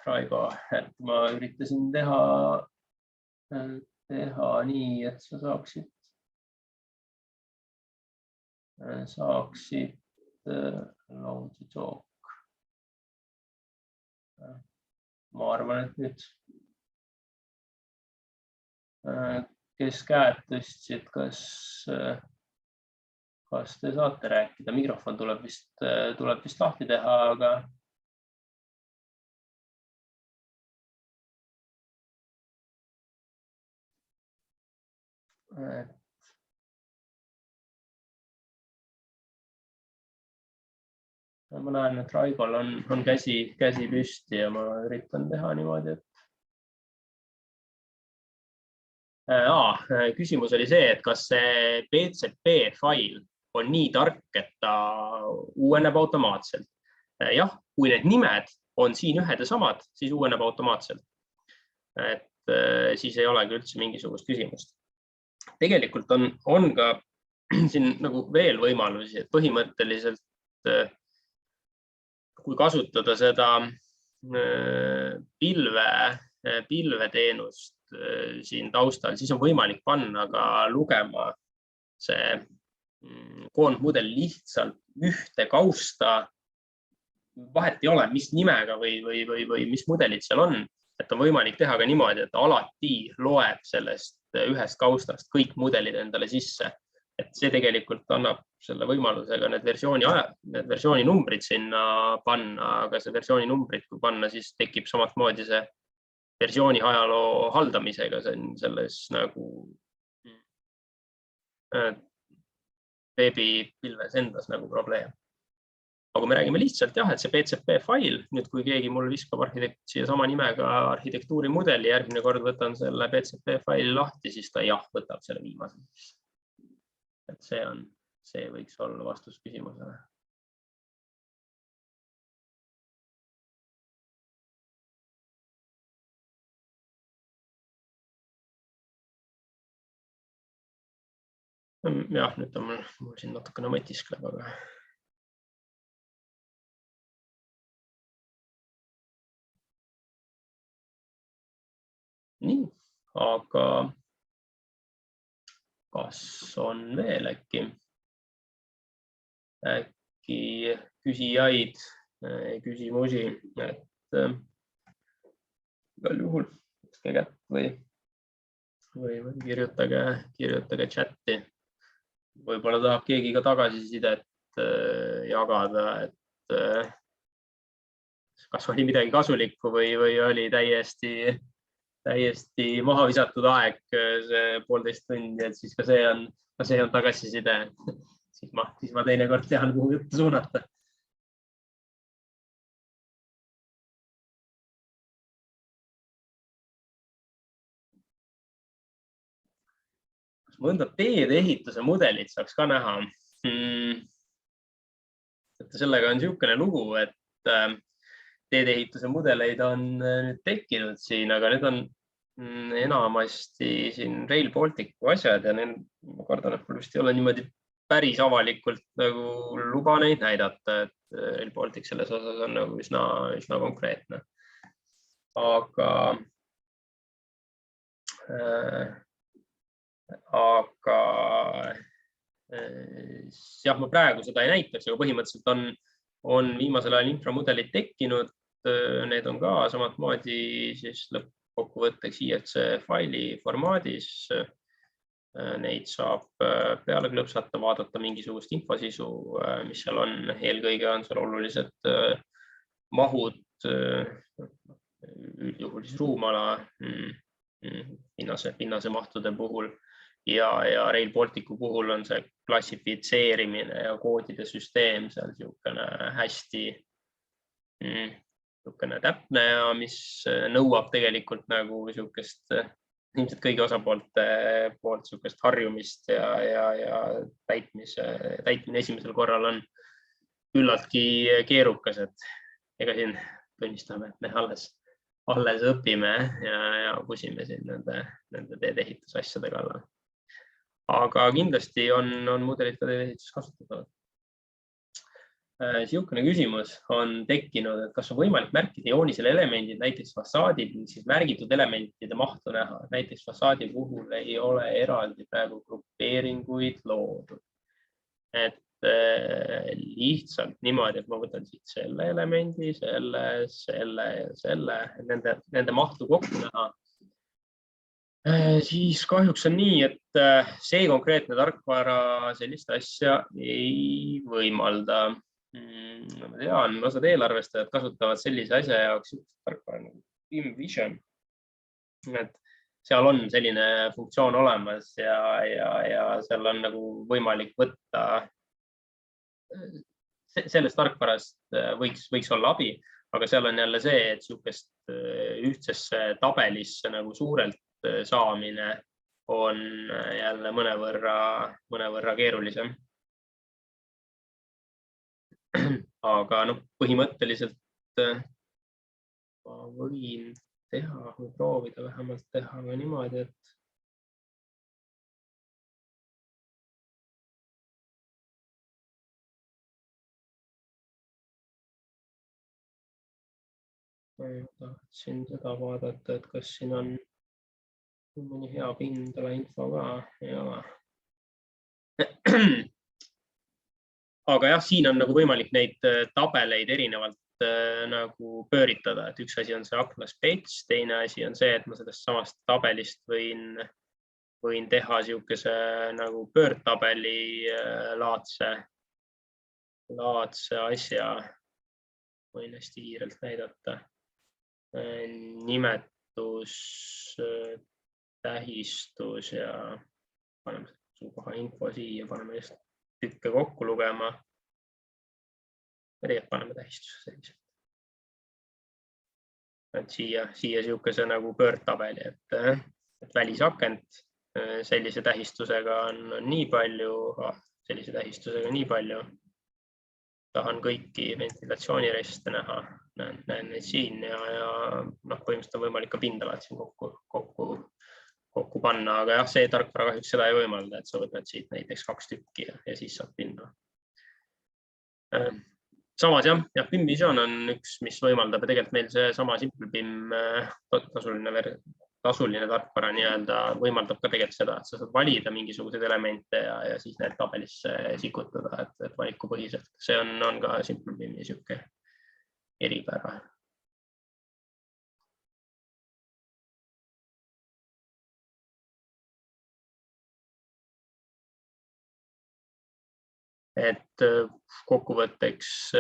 Raigo, et ma üritasin teha nii, et sa saaksid launch talk. Ma arvan, et nüüd kes käed tõstsid, kas te saate rääkida? Mikrofon tuleb vist lahti teha, aga ma näen, et Raigol on käsi püsti ja ma üritan teha niimoodi, et küsimus oli see, et kas see PCP fail on nii tark, et ta uueneb automaatselt. Jah, kui need nimed on siin ühed ja samad, siis uueneb automaatselt. Et siis ei olegi üldse mingisugust küsimust. Tegelikult on ka siin nagu veel võimalusi, et põhimõtteliselt kui kasutada seda pilveteenust siin taustal, siis on võimalik panna ka lugema see koondmudel lihtsalt ühte kausta. Vahet ei ole, mis nimega või mis mudelid seal on. et on võimalik teha ka niimoodi, et alati loeb sellest ühest kaustast kõik mudelid endale sisse. Et see tegelikult annab selle võimalusega need versiooni numbrid sinna panna, aga see versiooni numbrid, kui panna, siis tekib samat moodi see versiooni ajaloo haldamisega, see on selles nagu veebipilves endas nagu probleem. Aga kui me räägime lihtsalt, jah, et see PCP fail, nüüd kui keegi mul viskab siia sama nimega arhitektuuri mudeli, järgmine kord võtan selle PCP faili lahti, siis ta jah, võtab selle viimase. Et see võiks olla vastus küsimusele. Jah, nüüd on mul siin natukene mõtiskleb, aga nii, aga kas on veel äkki küsijaid, küsimusi, et igal juhul kätt või kirjutage chatti. Võib-olla tahab keegi ka tagasisidet jagada, et kas oli midagi kasulikku või oli täiesti maha visatud aeg, see 1,5 tundi, et siis ka see on tagasiside. Siis ma teinekord tean, kuhu juttu suunata. Mõnda teedeehituse mudelit saaks ka näha. Sellega on niisugune lugu, et teedeehituse mudeleid on nüüd tekkinud siin, aga need on enamasti siin Rail Balticu asjad ja ma kardan, et mul vist ei ole niimoodi päris avalikult nagu luba neid näidata, et Rail Baltic selles osas on nagu üsna konkreetne. Aga jah, ma praegu seda ei näitaks, aga põhimõtteliselt on viimasel ajal inframudelid tekkinud. Need on ka samat moodi siis lõppkokkuvõtteks IFC faili formaadis. Neid saab peale klõpsata, vaadata mingisugust infosisu, mis seal on. Eelkõige on seal olulised mahud, üldjuhul siis ruumala, pinnase mahtude puhul ja Rail Balticu puhul on see klassifitseerimine ja koodide süsteem seal hästi täpne ja mis nõuab tegelikult nagu ilmselt kõigi osapoolte poolt harjumist ja täitmine esimesel korral on küllaltki keerukas, et ega siin tunnistame, et me alles õpime ja pusime siin nende teedeehitusasjade kallal. Aga kindlasti on mudelid ka teedeehitus kasutatavad. Siukene küsimus on tekkinud, et kas on võimalik märkida joonisele elemendid, näiteks fassaadid, siis märgitud elementide mahtu näha. Näiteks fassaadi puhul ei ole eraldi praegu grupeeringuid loodud. Et lihtsalt niimoodi, et ma võtan siit selle elemendi, selle, nende mahtu kokku näha. Siis kahjuks on nii, et see konkreetne tarkvara sellist asja ei võimalda. Ma tean, osad eelarvestajad kasutavad sellise asja jaoks tarkvara nagu InVision. Et seal on selline funktsioon olemas ja seal on nagu võimalik võtta. Sellest tarkvarast võiks olla abi, aga seal on jälle see, et niisugust ühtsesse tabelisse nagu suurelt saamine on jälle mõnevõrra keerulisem. Aga põhimõtteliselt ma võin teha või proovida vähemalt teha ka niimoodi, et tahtsin seda vaadata, et kas siin on mõni hea pindala info ka. Aga jah, siin on nagu võimalik neid tabeleid erinevalt nagu pööritada, et üks asi on see aknaspets, teine asi on see, et ma sellest samast tabelist võin teha niisuguse nagu pöördtabeli laadse asja. Võin hästi kiirelt näidata. Nimetus, tähistus ja paneme koha info siia, paneme just tükke kokku lugema. Tegelikult paneme tähistuse selliselt. Et siia niisuguse nagu pöördtabeli, et välisakent sellise tähistusega on nii palju, sellise tähistusega nii palju. Tahan kõiki ventilatsioonireste näha, näen neid siin ja põhimõtteliselt on võimalik ka pindalad siin kokku panna, aga jah, see tarkvara kahjuks seda ei võimalda, et sa võtad siit näiteks 2 tükki ja siis saad pinna. Samas jah, BIM-visioon on üks, mis võimaldab ja tegelikult meil see sama SimpleBIM tasuline tarkvara võimaldab ka tegelikult seda, et sa saad valida mingisuguseid elemente ja siis need tabelisse sikutada, et valikupõhiselt. See on ka SimpleBIM-i niisugune eripära. Et kokkuvõtteks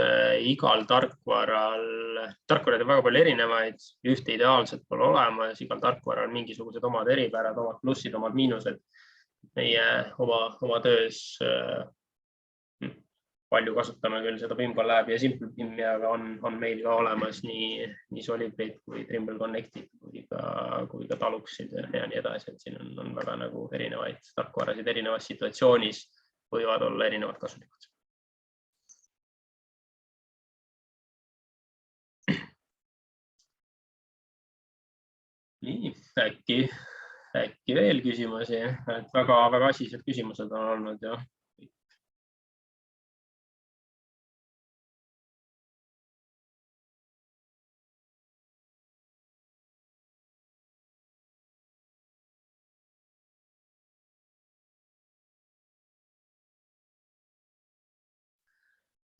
igal tarkvarad on väga palju erinevaid, ühte ideaalset pole olemas, igal tarkvaral on mingisugused omad eripärad, omad plussid, omad miinused. Meie oma töös palju kasutame küll seda BIM-Collabi ja SimpleBIM-i, aga on meil ka olemas nii Solidbrid kui Trimble Connectid kui ka Taluxid ja nii edasi, et siin on väga nagu erinevaid tarkvarasid erinevas situatsioonis võivad olla erinevad kasulikud. Nii, äkki veel küsimusi, et väga asised küsimused on olnud ja.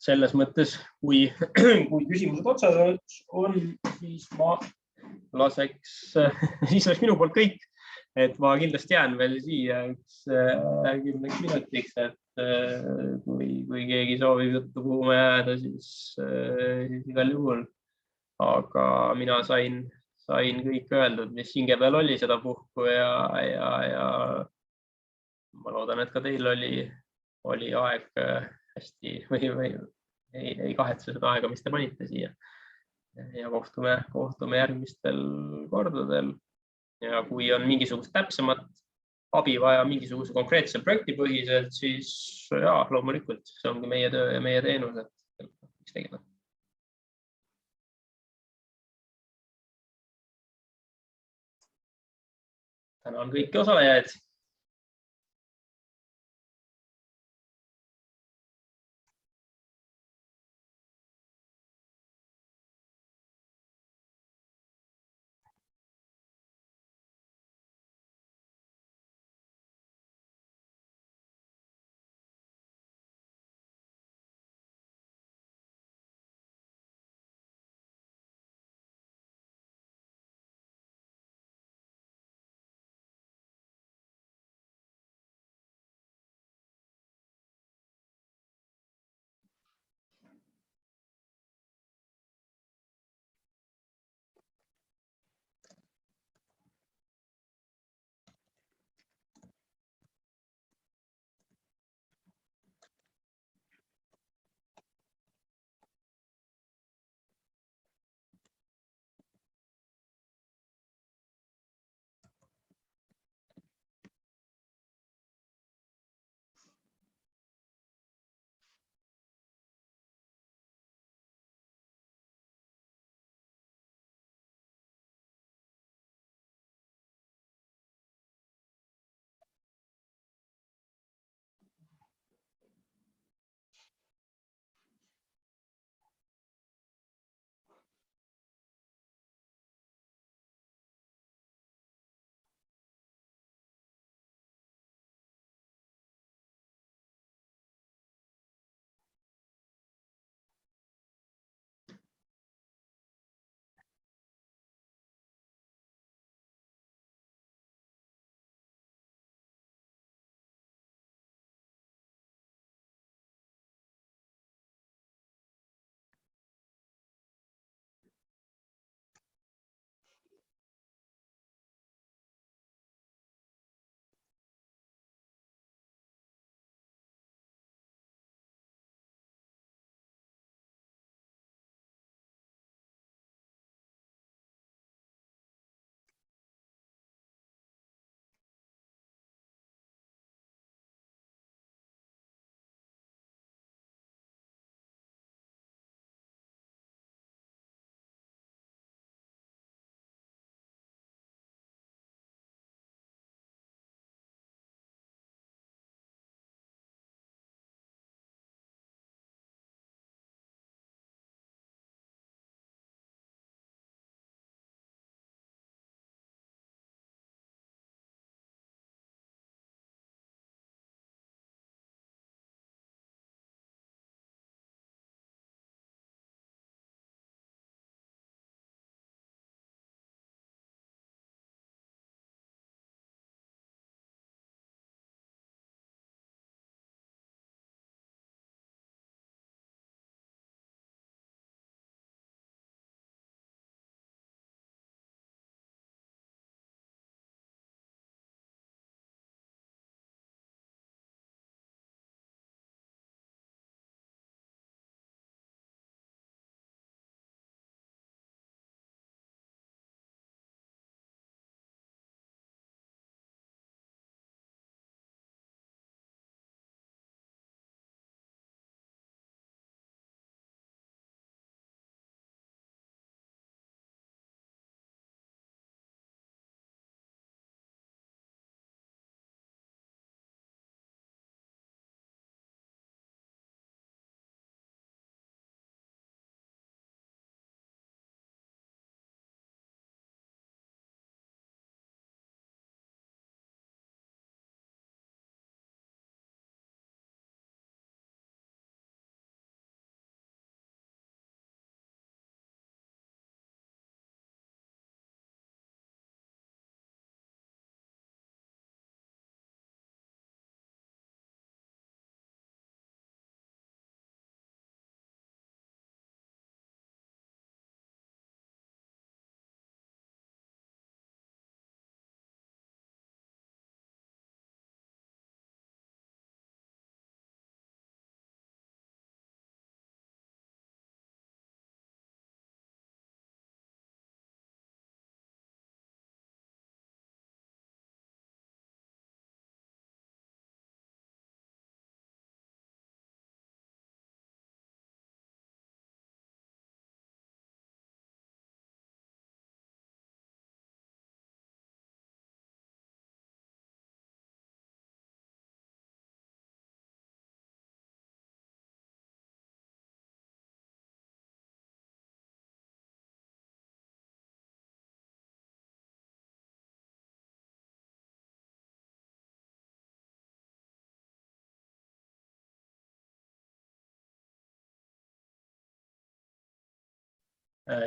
Selles mõttes, kui küsimused otsas on, siis ma laseks minu poolt kõik, et ma kindlasti jään veel siia 10 minutiks, et kui keegi soovib juttu puhuma jääda, siis igal juhul. Aga mina sain kõik öeldud, mis hinge peal oli seda puhku ja ma loodan, et ka teil oli aeg hästi või ei kahetse seda aega, mis te panite siia. Ja kohtume järgmistel kordadel. Ja kui on mingisugust täpsemat abi vaja mingisuguse konkreetse projekti põhiselt, siis loomulikult see ongi meie töö ja meie teenus, et miks tegema. Tänan kõiki osalejaid.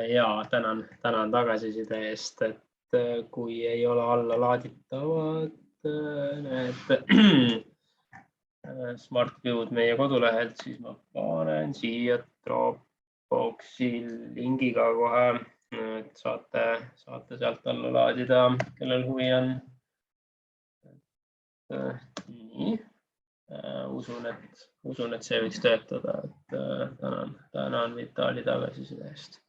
Ja tänan tagasiside eest, et kui ei ole alla laaditavad need SmartView'd meie kodulehelt, siis ma panen siia Dropboxi lingiga kohe, et saate sealt alla laadida, kellel huvi on. Nii. Usun, et see võiks töötada, et tänan Vitali tagasiside eest.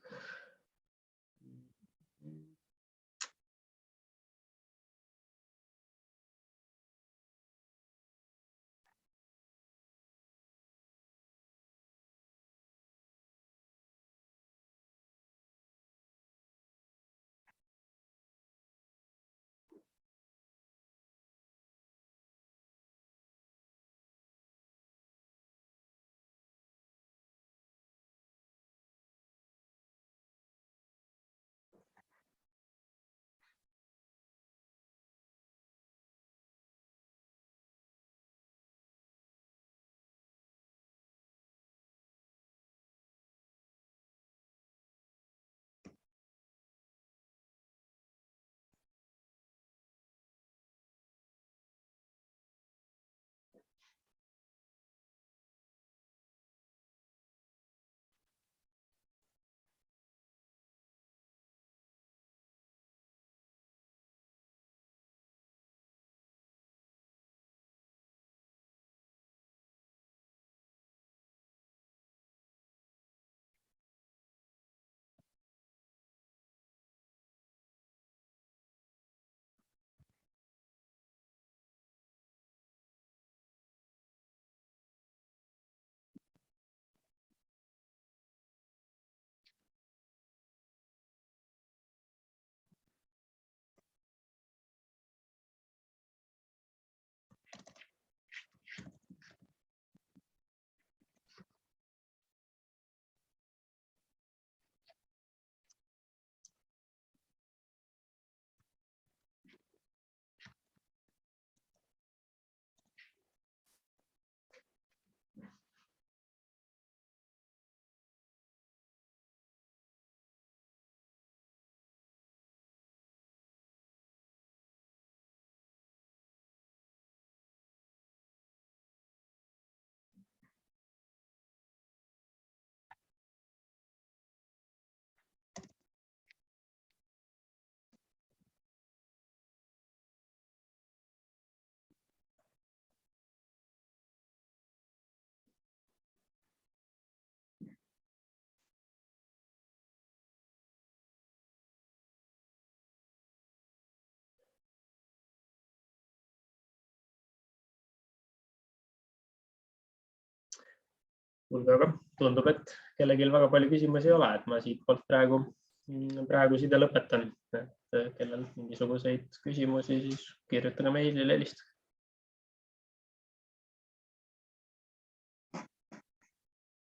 Aga tundub, et kellelgi väga palju küsimusi ei ole, et ma siitpoolt praegu side lõpetan. Et kellel mingisuguseid küsimusi, siis kirjutage meilile, helistage.